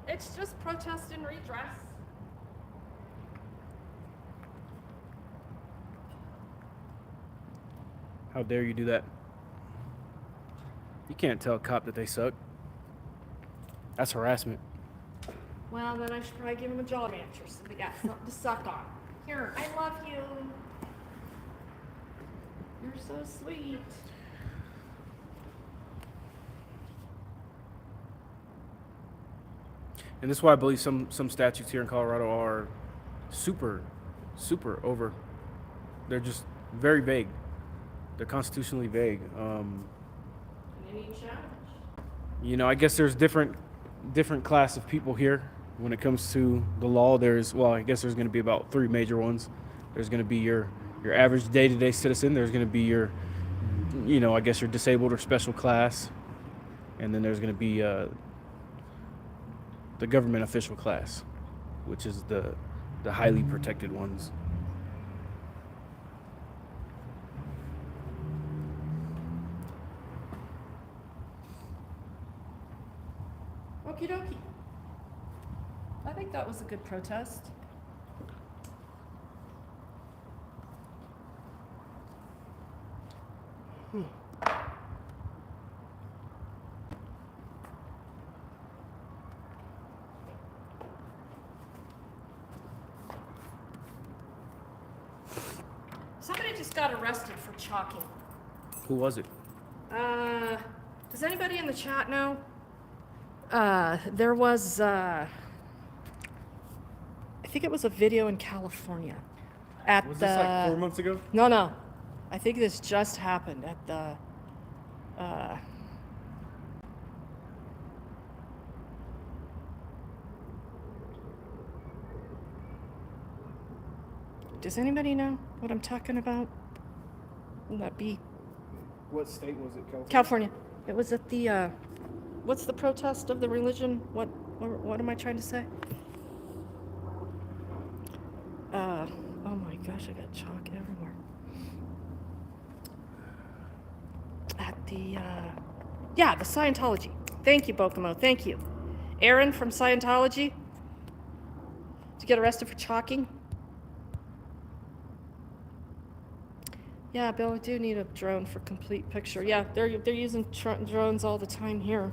It's just protest and redress. How dare you do that? You can't tell a cop that they suck. That's harassment. Well, then I should probably give him a jaw rancher so they got something to suck on. Here, I love you. You're so sweet. And this is why I believe some statutes here in Colorado are super over. They're just very vague. They're constitutionally vague. Any challenge? You know, I guess there's different class of people here when it comes to the law. I guess there's going to be about three major ones. There's going to be your average day-to-day citizen. There's going to be your, I guess your disabled or special class, and then there's going to be the government official class, which is the highly protected ones. Okie dokie. I think that was a good protest. Somebody just got arrested for chalking. Who was it? Does anybody in the chat know? There was, I think it was a video in California at Was the. this like 4 months ago? No. I think this just happened at the. Does anybody know what I'm talking about? Will that be What state was it? California? It was at the. What's the protest of the religion? What am I trying to say? Oh my gosh, I got chalk everywhere. At the, the Scientology. Thank you, Bokomo, thank you. Aaron from Scientology. Did you get arrested for chalking? Yeah, Bill, I do need a drone for complete picture. Yeah, they're using drones all the time here.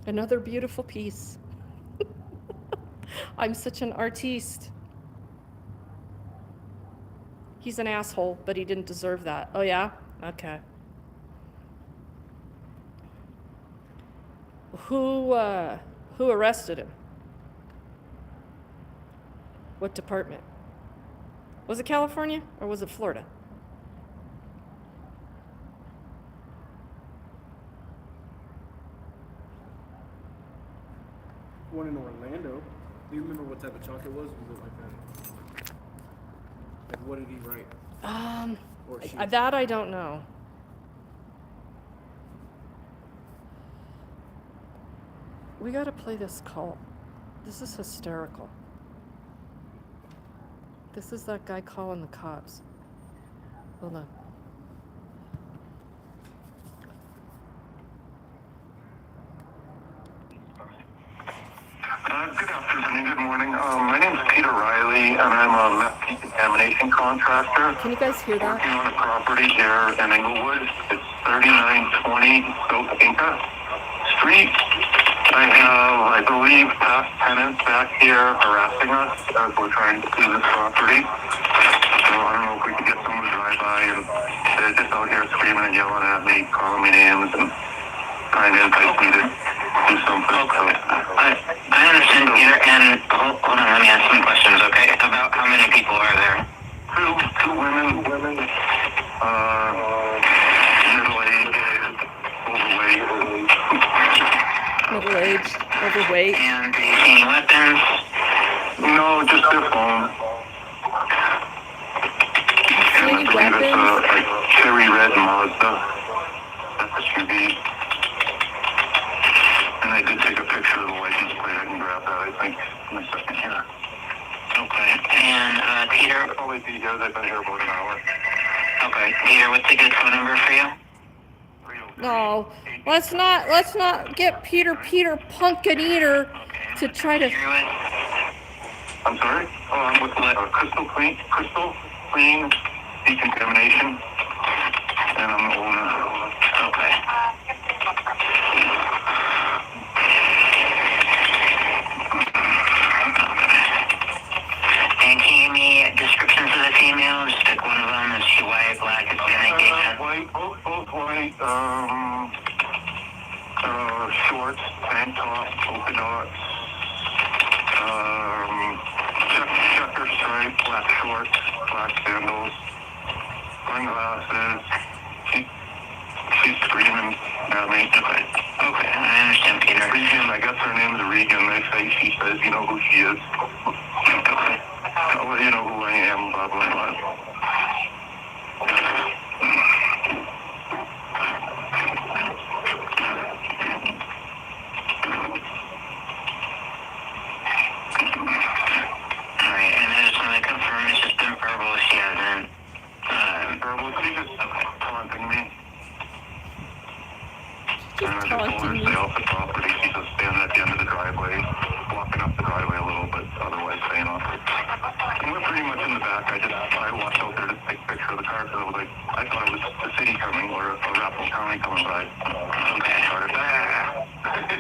Another beautiful piece. I'm such an artiste. He's an asshole, but he didn't deserve that. Oh yeah? Okay. Who arrested him? What department? Was it California or was it Florida? One in Orlando. Do you remember what type of chalk it was? Was it like that? Like, what did he write? Or she? That I don't know. We gotta play this call. This is hysterical. This is that guy calling the cops. Hold on. Good afternoon, good morning. My name is Peter Riley, and I'm a meth decontamination contractor. Can you guys hear that? Working on a property here in Englewood. It's 3920 South Inca Street. I have, I believe, past tenants back here harassing us as we're trying to clean this property. So I don't know if we could get someone to drive by, and they're just out here screaming and yelling at me, calling me names, and trying to entice me to do something. Okay. I understand, Peter, and hold on, let me ask some questions, okay? About how many people are there? Two women, middle-aged, overweight. Middle-aged, overweight. And any weapons? No, just their phone. And I Any believe it's weapons? a cherry red Mazda SUV. And I did take a picture of the license plate. I can grab that, I think, in a second here. Okay. And, Peter? I'll probably be here. They've been here about an hour. Okay. Peter, what's a good phone number for you? No, let's not get Peter Pumpkin Eater to try to. You're with? I'm sorry? Oh, I'm with Crystal Clean Decontamination. And I'm the owner. Okay. shorts, black sandals, sunglasses. She's screaming at me. Okay, I understand, Peter. Regan, I guess her name is Regan. They say she says you know who she is. Okay. I'll let you know who I am, blah, blah, blah. Alright, and I just want to confirm it's just been verbal, she hasn't, Verbal, she just taunting me. Just And I just told her taunting to me. stay off the property. She's just standing at the end of the driveway, walking up the driveway a little bit, otherwise staying off it. And we're pretty much in the back. I walked out there to take a picture of the car because I was like, I thought it was the city coming or a Rappel County coming by. Okay. I started,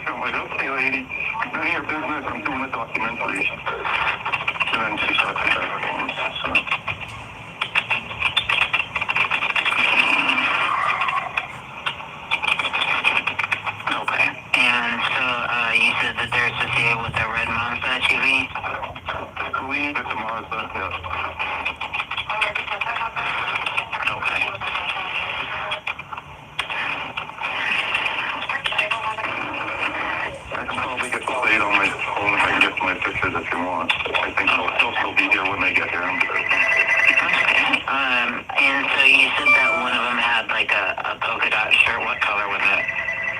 I'm like, okay, lady, none of your business. I'm doing a documentary. And then she starts to drive her phone. So. okay. And so, you said that they're associated with the red Mazda SUV? I believe it's a Mazda, yes. Okay. I can probably get the plate on my phone if I can get my pictures if you want. I think they'll still be here when they get here. And so you said that one of them had like a polka dot shirt. What color was it?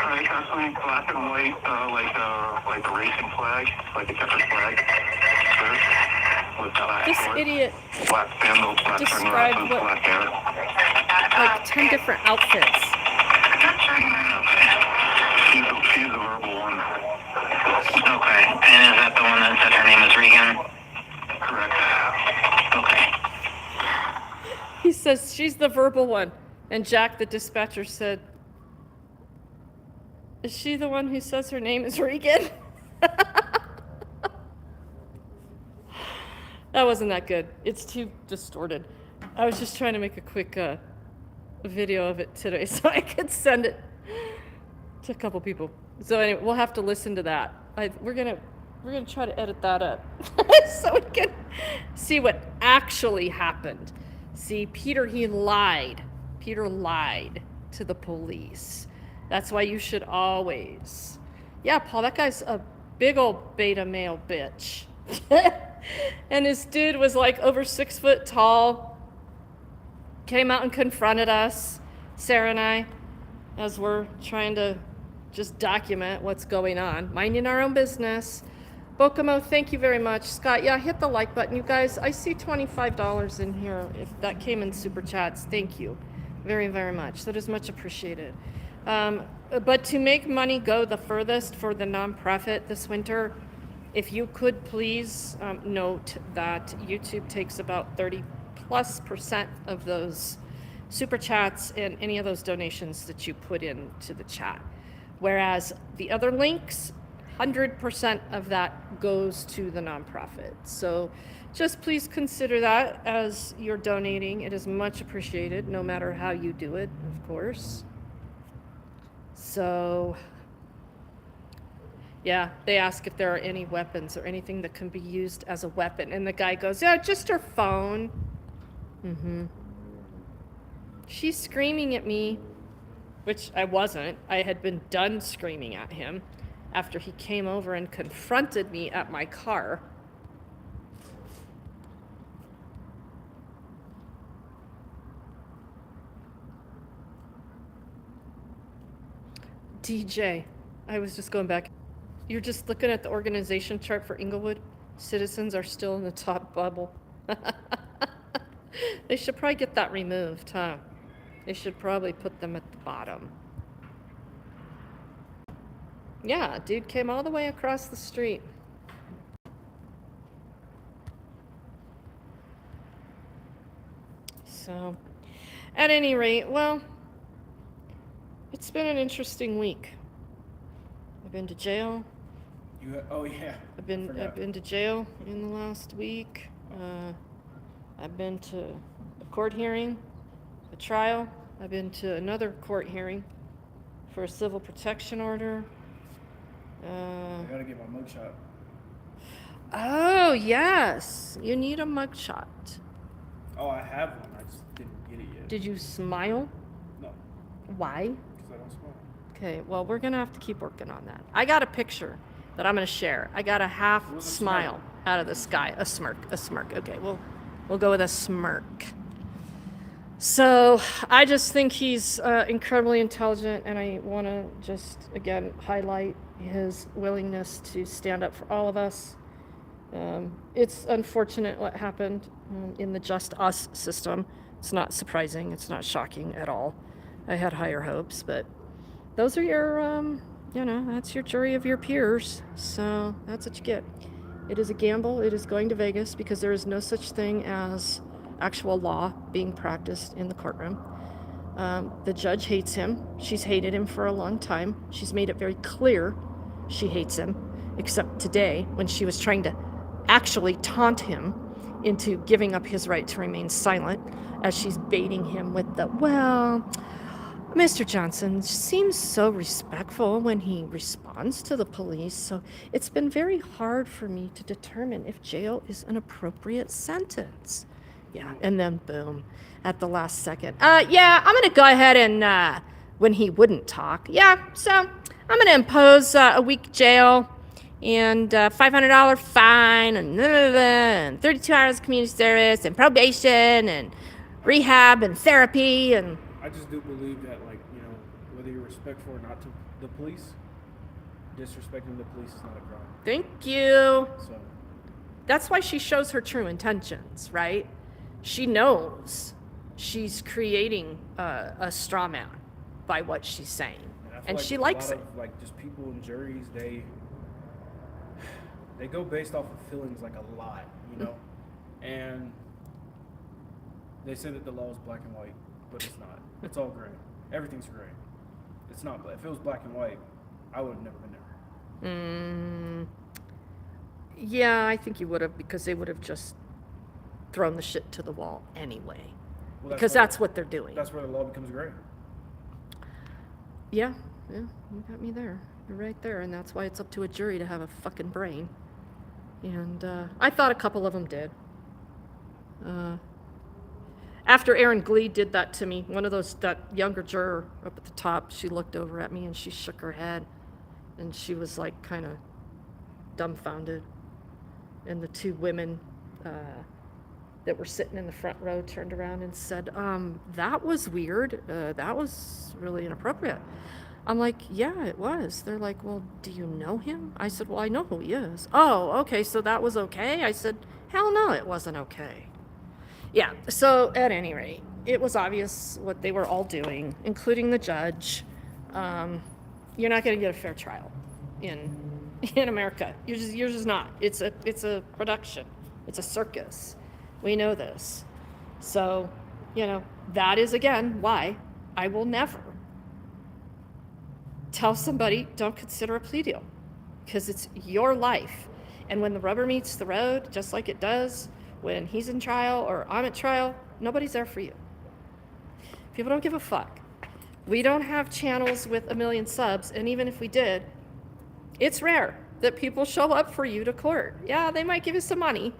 It's actually black and white, like a racing flag, like a checkered flag. Shirt with black This shorts, idiot black sandals, black described sunglasses, what- black hair. like 10 different outfits. She's the verbal one. Okay. And is that the one that said her name is Regan? Correct. Okay. He says she's the verbal one. And Jack, the dispatcher, said, is she the one who says her name is Regan? That wasn't that good. It's too distorted. I was just trying to make a quick video of it today so I could send it to a couple people. So anyway, we'll have to listen to that. We're gonna try to edit that up so we can see what actually happened. See, Peter, he lied. Peter lied to the police. That's why you should always. Yeah, Paul, that guy's a big old beta male bitch. And this dude was like over 6 foot tall. Came out and confronted us, Sarah and I, as we're trying to just document what's going on, minding our own business. Bokomo, thank you very much. Scott, yeah, hit the like button. You guys, I see $25 in here. If that came in super chats, thank you very, very much. That is much appreciated. But to make money go the furthest for the nonprofit this winter, if you could please note that YouTube takes about 30+% of those super chats and any of those donations that you put into the chat. Whereas the other links, 100% of that goes to the nonprofit. So just please consider that as you're donating. It is much appreciated, no matter how you do it, of course. So, yeah, they ask if there are any weapons or anything that can be used as a weapon. And the guy goes, yeah, just her phone. She's screaming at me, which I wasn't. I had been done screaming at him after he came over and confronted me at my car. DJ, I was just going back. You're just looking at the organization chart for Englewood. Citizens are still in the top bubble. They should probably get that removed, huh? They should probably put them at the bottom. Yeah, dude came all the way across the street. So, at any rate, well, it's been an interesting week. I've been to jail. Oh yeah. I've been to jail in the last week. I've been to a court hearing, a trial. I've been to another court hearing for a civil protection order. I gotta get my mugshot. Oh, yes. You need a mugshot. Oh, I have one. I just didn't get it yet. Did you smile? No, Why? because I don't smile. Okay, well, we're gonna have to keep working on that. I got a picture that I'm gonna share. I got a half It was a smile smile. out of the sky, a smirk. Okay, we'll go with a smirk. So I just think he's incredibly intelligent, and I want to just again highlight his willingness to stand up for all of us. It's unfortunate what happened in the Just Us system. It's not surprising. It's not shocking at all. I had higher hopes, but those are your, that's your jury of your peers. So that's what you get. It is a gamble. It is going to Vegas because there is no such thing as actual law being practiced in the courtroom. The judge hates him. She's hated him for a long time. She's made it very clear she hates him, except today when she was trying to actually taunt him into giving up his right to remain silent as she's baiting him with the, well, Mr. Johnson seems so respectful when he responds to the police, so it's been very hard for me to determine if jail is an appropriate sentence. Yeah, and then boom, at the last second. Yeah, I'm gonna go ahead and, when he wouldn't talk, yeah, so I'm gonna impose a week jail and $500 fine and 32 hours of community service and probation and rehab and therapy and... I just do believe that, like, whether you're respectful or not to the police, disrespecting the police is not a crime. Thank you. So, That's why she shows her true intentions, right? She knows she's creating a straw man by what she's saying, I feel and like she a likes lot it. of, like, just people in juries, they go based off of feelings, like, a lot, and they say that the law is black and white, but it's not. It's all gray. Everything's gray. It's not black. If it was black and white, I would have never been there. Yeah, I think you would have, because they would have just thrown the shit to the wall anyway, Well, because where- that's what they're doing. That's where the law becomes gray. Yeah, you got me there. You're right there, and that's why it's up to a jury to have a fucking brain. And I thought a couple of them did. After Aaron Glee did that to me, that younger juror up at the top, she looked over at me and she shook her head, and she was like kind of dumbfounded. And the two women that were sitting in the front row turned around and said, that was weird. That was really inappropriate. I'm like, yeah, it was. They're like, well, do you know him? I said, well, I know who he is. Oh, okay, so that was okay? I said, hell no, it wasn't okay. Yeah, so at any rate, it was obvious what they were all doing, including the judge. You're not going to get a fair trial in America. You're just not. It's a production. It's a circus. We know this. So, that is again why I will never tell somebody don't consider a plea deal, because it's your life. And when the rubber meets the road, just like it does when he's in trial or I'm at trial, nobody's there for you. People don't give a fuck. We don't have channels with 1 million subs, and even if we did, it's rare that people show up for you to court. Yeah, they might give you some money,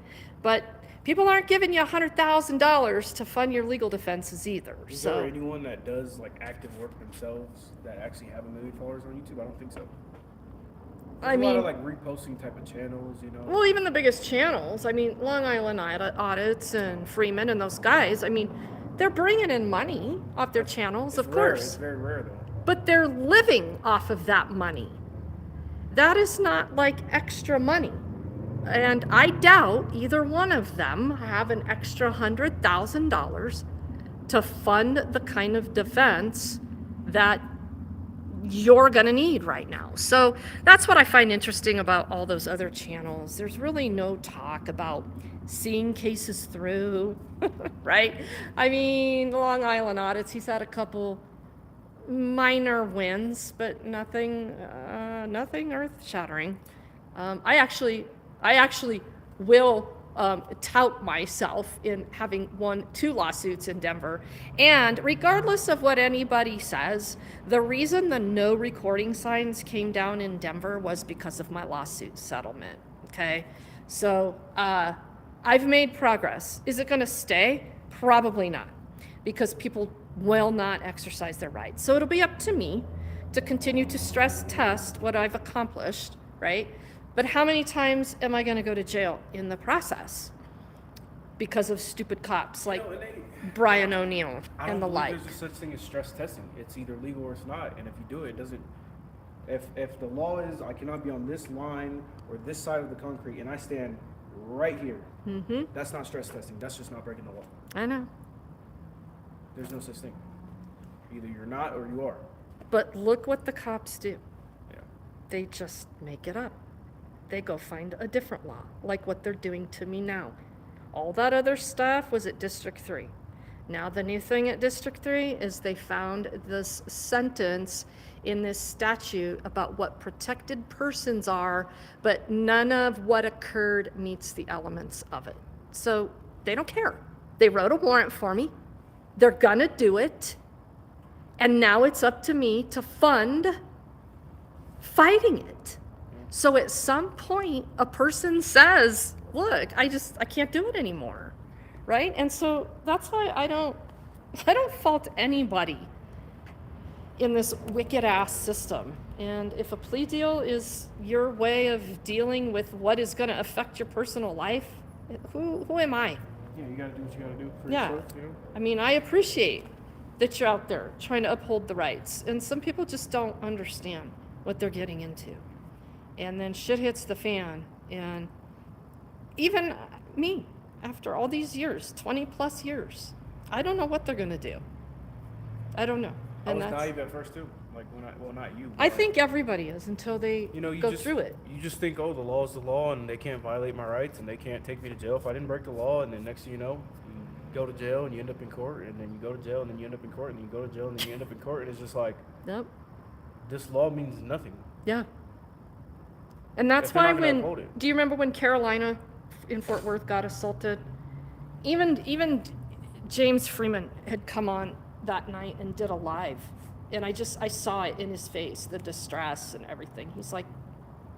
but people aren't giving you $100,000 to fund your legal defenses either. Is So there anyone that does, like, active work themselves that actually have 1 million followers on YouTube? I don't think so. I There's a lot mean, of, like, reposting type of channels, well, even the biggest channels, I mean, Long Island Audits and Freeman and those guys, I mean, they're bringing in money off their channels, It's of rare. course. It's very rare, though. But they're living off of that money. That is not like extra money. And I doubt either one of them have an extra $100,000 to fund the kind of defense that you're going to need right now. So that's what I find interesting about all those other channels. There's really no talk about seeing cases through, right? I mean, Long Island Audits, he's had a couple minor wins, but nothing earth-shattering. I actually will tout myself in having won 2 lawsuits in Denver. And regardless of what anybody says, the reason the no recording signs came down in Denver was because of my lawsuit settlement. Okay, so I've made progress. Is it going to stay? Probably not, because people will not exercise their rights. So it'll be up to me to continue to stress test what I've accomplished, right? But how many times am I going to go to jail in the process because of stupid cops like Brian O'Neill I and the don't like? believe there's a such thing as stress testing. It's either legal or it's not. And if you do it, it doesn't. If the law is I cannot be on this line or this side of the concrete and I stand right here, that's not stress testing. That's just not breaking the law. I know. There's no such thing. Either you're not or you are. But look what the cops do. Yeah. They just make it up. They go find a different law, like what they're doing to me now. All that other stuff was at District 3. Now the new thing at District 3 is they found this sentence in this statute about what protected persons are, but none of what occurred meets the elements of it. So they don't care. They wrote a warrant for me. They're gonna do it. And now it's up to me to fund fighting it. So at some point, a person says, look, I can't do it anymore, right? And so that's why I don't fault anybody in this wicked ass system. And if a plea deal is your way of dealing with what is gonna affect your personal life, who am I? Yeah, you gotta do what you gotta do for Yeah. yourself, you know? I mean, I appreciate that you're out there trying to uphold the rights. And some people just don't understand what they're getting into. And then shit hits the fan. And even me, after all these years, 20 plus years, I don't know what they're going to do. I don't know. I And was that's, naive at first too. Like well, not you. I but, think everybody is until they you know, you go just, through it. You just think, oh, the law is the law, and they can't violate my rights, and they can't take me to jail if I didn't break the law. And then next thing you know, you go to jail and you end up in court, and then you go to jail and then you end up in court, and then you go to jail and then you end up in court, and it's just like Yep. this law means nothing. Yeah. And that's If they're why not gonna when, uphold it. do you remember when Carolina in Fort Worth got assaulted? Even James Freeman had come on that night and did a live. And I saw it in his face, the distress and everything. He's like,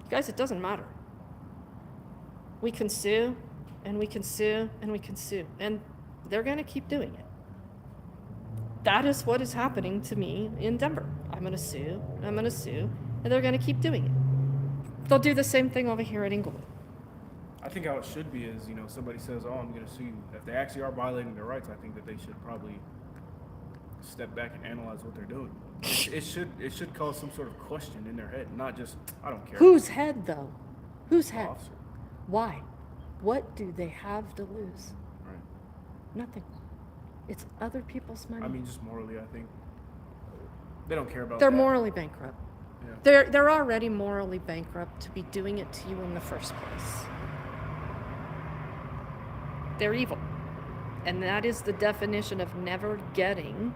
you guys, it doesn't matter. We can sue, and we can sue, and we can sue. And they're going to keep doing it. That is what is happening to me in Denver. I'm going to sue, and they're going to keep doing it. They'll do the same thing over here at Englewood. I think how it should be is, you know, somebody says, oh, I'm going to sue you. If they actually are violating their rights, I think that they should probably step back and analyze what they're doing. It should cause some sort of question in their head, not just, I don't care. Whose head, though? Whose The head? officer. Why? What do they have to lose? Right. Nothing. It's other people's money. I mean, just morally, I think they don't care about They're that. morally bankrupt. Yeah. They're already morally bankrupt to be doing it to you in the first place. They're evil. And that is the definition of never getting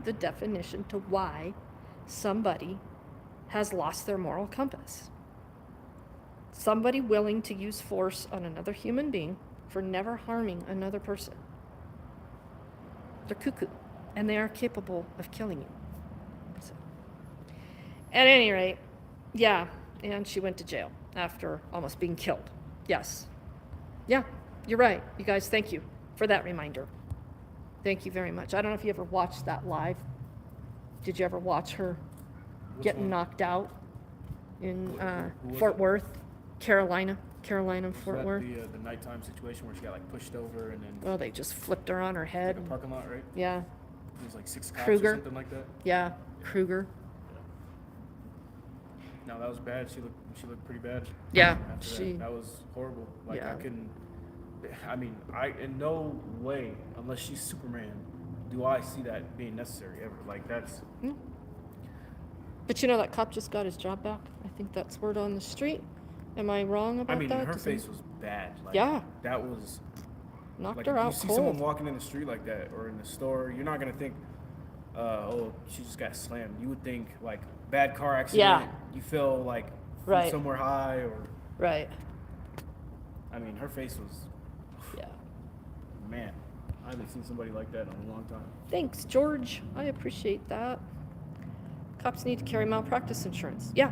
the definition to why somebody has lost their moral compass. Somebody willing to use force on another human being for never harming another person. They're cuckoo, and they are capable of killing you. So, at any rate, yeah, and she went to jail after almost being killed. Yes. Yeah, you're right. You guys, thank you for that reminder. Thank you very much. I don't know if you ever watched that live. Did you ever watch her getting one? knocked out in Who was Fort it? Worth, Carolina and Was Fort that Worth? the nighttime situation where she got like pushed over and then Well, they just flipped her on her like head. a parking lot, right? Yeah, It was like 6 cops Kruger. or something like that. yeah, Kruger. No, that was bad. She looked pretty bad. Yeah, After she. that was horrible. Like Yeah. I in no way, unless she's Superman, do I see that being necessary ever. Like that's But you know that cop just got his job back. I think that's word on the street. Am I wrong about I mean, that? her Does he- face was bad. Like, Yeah. That was knocked like her if you out see someone cold. walking in the street like that or in the store, you're not gonna think, oh, she just got slammed. You would think like bad car accident. Yeah. You feel like from Right. somewhere high or Right. I mean, her face was Yeah. man. I haven't seen somebody like that in a long time. Thanks, George. I appreciate that. Cops need to carry malpractice insurance. Yeah.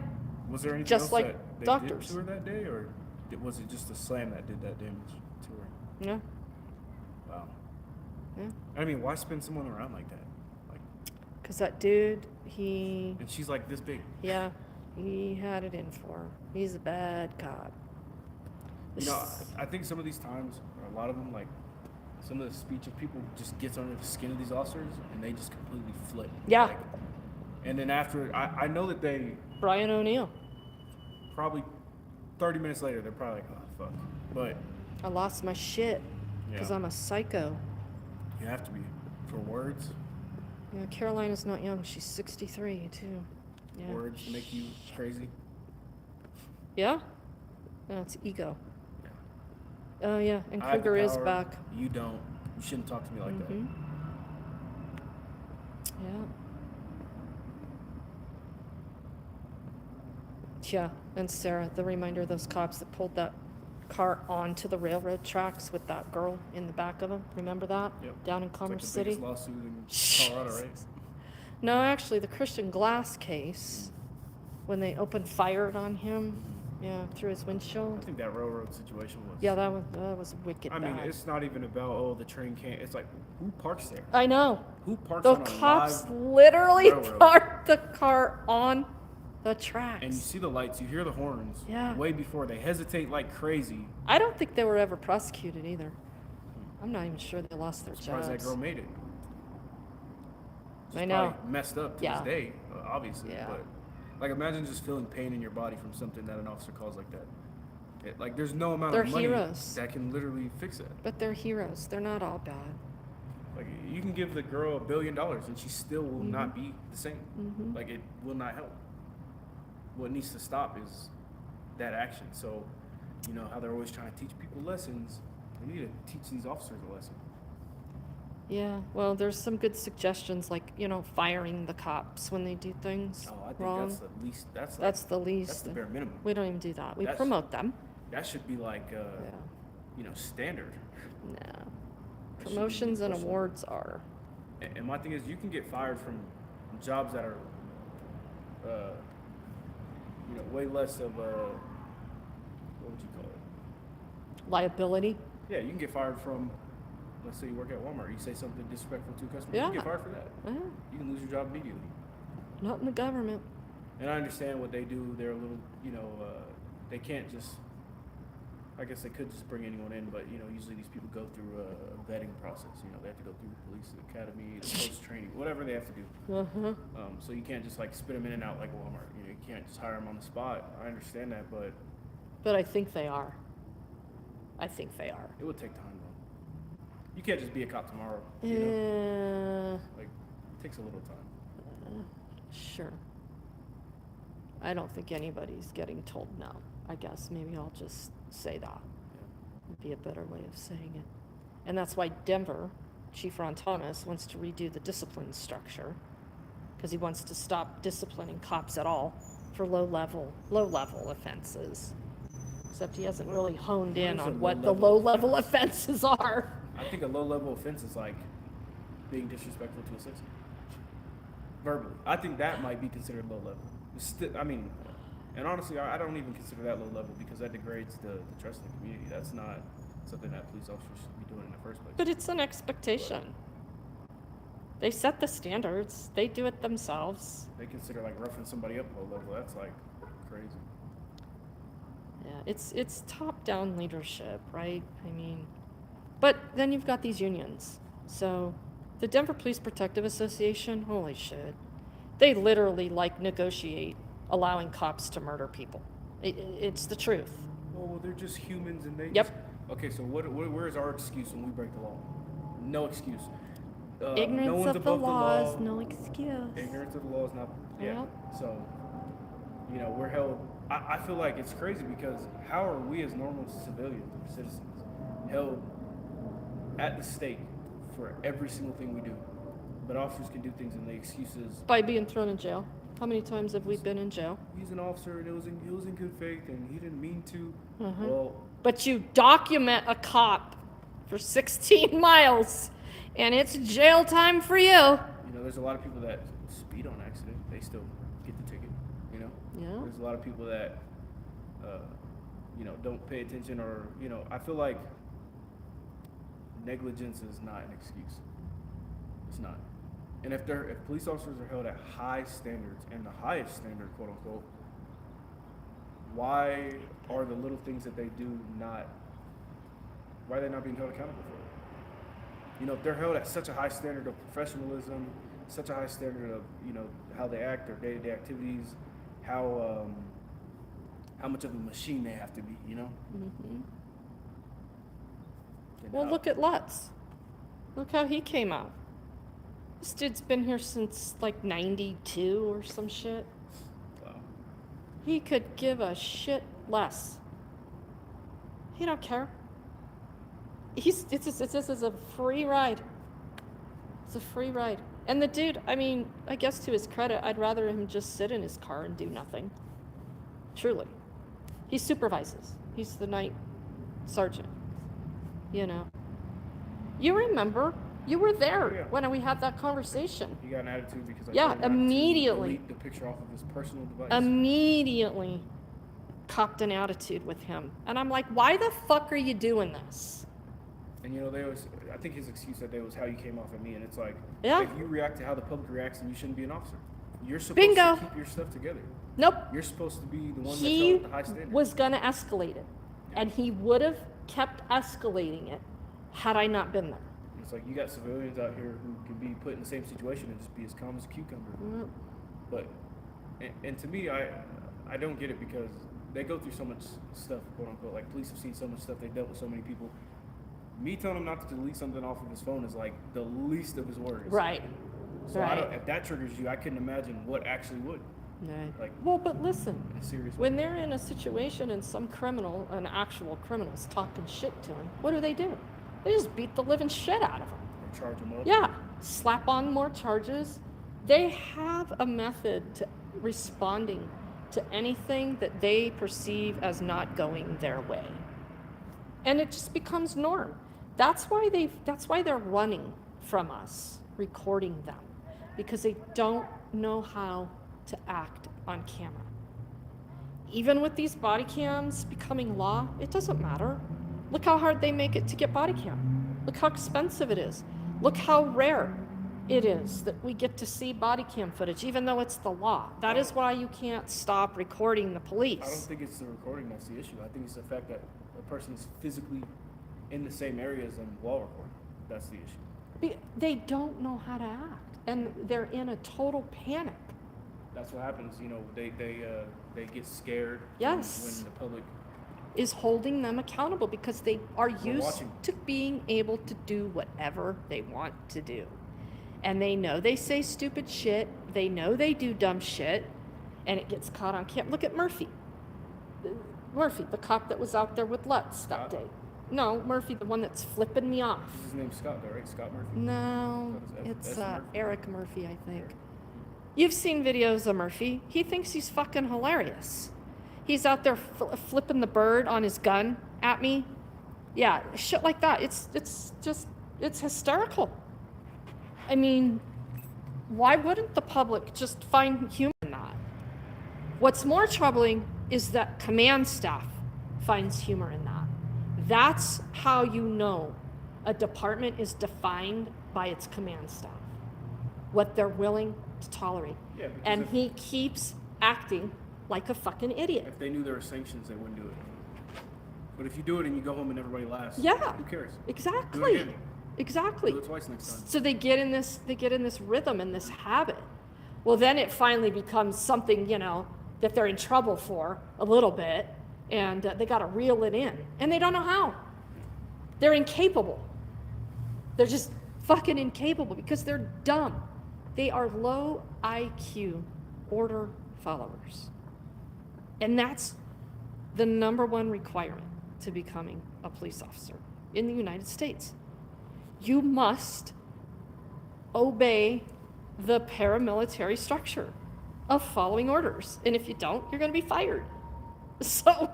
Was there anything Just else like that they doctors. did to her that day, or was it just the slam that did that damage to her? Yeah. Wow. Yeah. I mean, why spin someone around like that? Like, Because that dude, he, and she's like this big. yeah, he had it in for her. He's a bad cop. You know, I think some of these times, or a lot of them, like some of the speech of people just gets under the skin of these officers, and they just completely flip. Yeah. Like, and then after, I know that they Brian O'Neill. probably 30 minutes later, they're probably like, oh fuck. But I lost my shit because Yeah. I'm a psycho. you have to be for words. Yeah, Carolina's not young. She's 63 too. Yeah. Words make you crazy. Yeah? No, it's ego. Oh yeah, and I have the Kruger is power, back. You don't. You shouldn't talk to me like Mhm. Yeah. Yeah, and Sarah, the reminder of those cops that pulled that car onto the railroad tracks with that girl in the back of them. Remember that? Yep. Down in It's like Commerce the City. biggest lawsuit in Colorado, right? No, actually, the Christian Glass case, when they opened fire on him, yeah, through his I windshield. think that railroad situation was. Yeah, that was wicked I mean, bad. it's not even about the train can't. It's like who parks there? I know. Who parks The on a cops live literally railroad? parked the car on the tracks. And you see the lights, you hear the horns. Yeah. Way before they hesitate like crazy. I don't think they were ever prosecuted either. I'm not even sure they lost their Surprised that jobs. girl made it. She's I know. probably messed up to Yeah. this day, obviously. Yeah. But like, imagine just feeling pain in your body from something that an officer calls like that. Like, there's no amount They're of money heroes. that can literally fix that. But they're heroes. They're not all bad. Like, you can give the girl $1 billion and she still will Mm-hmm. not be the same. Like, it will not help. What needs to stop is that action. So, you know how they're always trying to teach people lessons. They need to teach these officers a lesson. Yeah, well, there's some good suggestions like, firing the cops when they do things Oh, I think wrong. that's the least. That's That's the least. That's the bare minimum. We don't even do that. We That's- promote them. That should be like, Yeah. standard. No. That should be Promotions and universal. awards are. And my thing is, you can get fired from jobs that are, way less of a, what would you call it? Liability. Yeah, you can get fired from, let's say you work at Walmart, you say something disrespectful to a customer, you Yeah. can get fired for that. Yeah, You can lose your job immediately. not in the government. And I understand what they do. They're a little, they can't just, I guess they could just bring anyone in, but, usually these people go through a vetting process. They have to go through the police academy, the post training, whatever they have to do. Uh-huh. So you can't just like spit them in and out like Walmart. You can't just hire them on the spot. I understand that, but But I think they are. I think they are. it would take time though. You can't just be a cop tomorrow. Like, it takes a little time. Sure. I don't think anybody's getting told no. I guess maybe I'll just say that. Would be a better way of saying it. And that's why Denver, Chief Ron Thomas, wants to redo the discipline structure because he wants to stop disciplining cops at all for low-level offenses. Except he hasn't really honed in What is a on what the low-level low-level offenses are. I think a low-level offense is like being disrespectful to a citizen. Verbally. I think that might be considered low-level. And honestly, I don't even consider that low-level because that degrades the trust in the community. That's not something that police officers should be doing in the first place. But it's an expectation. They set the standards. They do it themselves. They consider like roughing somebody up low-level. That's like crazy. Yeah, it's top-down leadership, right? But then you've got these unions. So the Denver Police Protective Association, holy shit. They literally negotiate allowing cops to murder people. It's the truth. Well, they're just humans and they Yep. just... Okay, so where's our excuse when we break the law? No excuse. No Ignorance one's of the above laws, law. no excuse. Ignorance of the law is not... Yeah. Yep. So, we're held... I feel like it's crazy because how are we as normal civilians or citizens held at the stake for every single thing we do? But officers can do things and the excuses... By being thrown in jail. How many times have we been in jail? He's an officer and it was in good faith and he didn't mean to. Mhm. Well, But you document a cop for 16 miles, and it's jail time for you. there's a lot of people that speed on accident. They still get the ticket, Yeah. There's a lot of people that, don't pay attention or, I feel like negligence is not an excuse. It's not. And if police officers are held at high standards, and the highest standard, quote unquote, why are the little things that they do why are they not being held accountable for it? You know, if they're held at such a high standard of professionalism, such a high standard of, you know, how they act, their day-to-day activities, how much of a machine they have to be, you know? Mm-hmm. And Well, how- look at Lutz. Look how he came out. This dude's been here since like 92 or some shit. Wow. He could give a shit less. He don't care. This is a free ride. It's a free ride. And the dude, I mean, I guess to his credit, I'd rather him just sit in his car and do nothing. Truly. He supervises. He's the night sergeant. You know. You remember, you were there Yeah. when we had that conversation. He got an attitude because I Yeah, told him not to immediately. delete the picture off of his personal device. Immediately copped an attitude with him. And I'm like, why the fuck are you doing this? And you know, I think his excuse that day was how you came off at me, and it's like, Yeah. if you react to how the public reacts, then you shouldn't be an officer. You're supposed Bingo. to keep your stuff together. Nope. You're supposed to be the one that's He held at the high standard. was gonna escalate it. And he would have kept escalating it had I not been there. It's like you got civilians out here who can be put in the same situation and just be as calm as a cucumber. Mm. But, and to me, I don't get it because they go through so much stuff, quote unquote. Like police have seen so much stuff, they've dealt with so many people. Me telling him not to delete something off of his phone is like the least of his worries. Right. So Right. if that triggers you, I couldn't imagine what actually would. Right. Like, Well, but listen, in a serious way. when they're in a situation and some criminal, an actual criminal's talking shit to him, what do? They just beat the living shit out of him. Or charge him up. Yeah, slap on more charges. They have a method to responding to anything that they perceive as not going their way. And it just becomes norm. That's why they're running from us, recording them, because they don't know how to act on camera. Even with these body cams becoming law, it doesn't matter. Look how hard they make it to get body cam. Look how expensive it is. Look how rare it is that we get to see body cam footage, even though it's the law. That is why you can't stop recording the I don't police. think it's the recording that's the issue. I think it's the fact that a person is physically in the same areas and while recording. That's the issue. They don't know how to act, and they're in a total panic. That's what happens. You know, they get scared. Yes. When the public. Is holding them accountable because they are used watching. to being able to do whatever they want to do. And they know they say stupid shit, they know they do dumb shit, and it gets caught on camera. Look at Murphy. Murphy, the cop that was out there with Lutz that Scott? day. No, Murphy, the one that's flipping me off. His name's Scott, though, right? Scott Murphy. No, What is it? it's S. Murphy? Eric Murphy, I think. You've seen videos of Murphy. He thinks he's fucking hilarious. He's out there flipping the bird on his gun at me. Yeah, shit like that. It's hysterical. I mean, why wouldn't the public just find humor in that? What's more troubling is that command staff finds humor in that. That's how you know a department is defined by its command staff, what they're willing to tolerate. Yeah, because And if- he keeps acting like a fucking idiot. If they knew there were sanctions, they wouldn't do it. But if you do it and you go home and everybody laughs, Yeah. who cares? Exactly. again. Exactly. Do it twice next time. So they get in this rhythm and this habit. Well, then it finally becomes something, you know, that they're in trouble for a little bit, and they got to reel it in, and they don't know how. They're incapable. They're just fucking incapable because they're dumb. They are low IQ order followers. And that's the number one requirement to becoming a police officer in the United States. You must obey the paramilitary structure of following orders. And if you don't, you're going to be fired. So,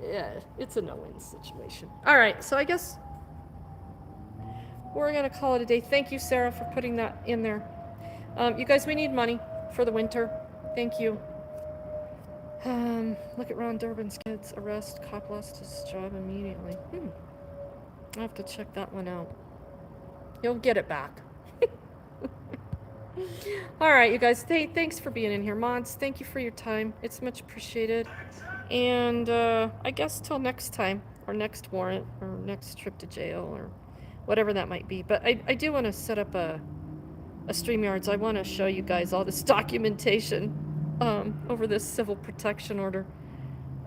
yeah, it's a no-win situation. All right, so I guess we're going to call it a day. Thank you, Sarah, for putting that in there. You guys, we need money for the winter. Thank you. Look at Ron Durbin's kids. Arrest. Cop lost his job immediately. I have to check that one out. You'll get it back. All right, you guys. Thanks for being in here, mods. Thank you for your time. It's much appreciated. And I guess till next time, or next warrant, or next trip to jail, or whatever that might be. But I do want to set up a StreamYards. I want to show you guys all this documentation over this civil protection order.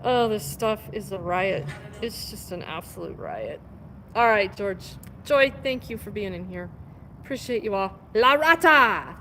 Oh, this stuff is a riot. It's just an absolute riot. All right, George. Joy, thank you for being in here. Appreciate you all. La Rata!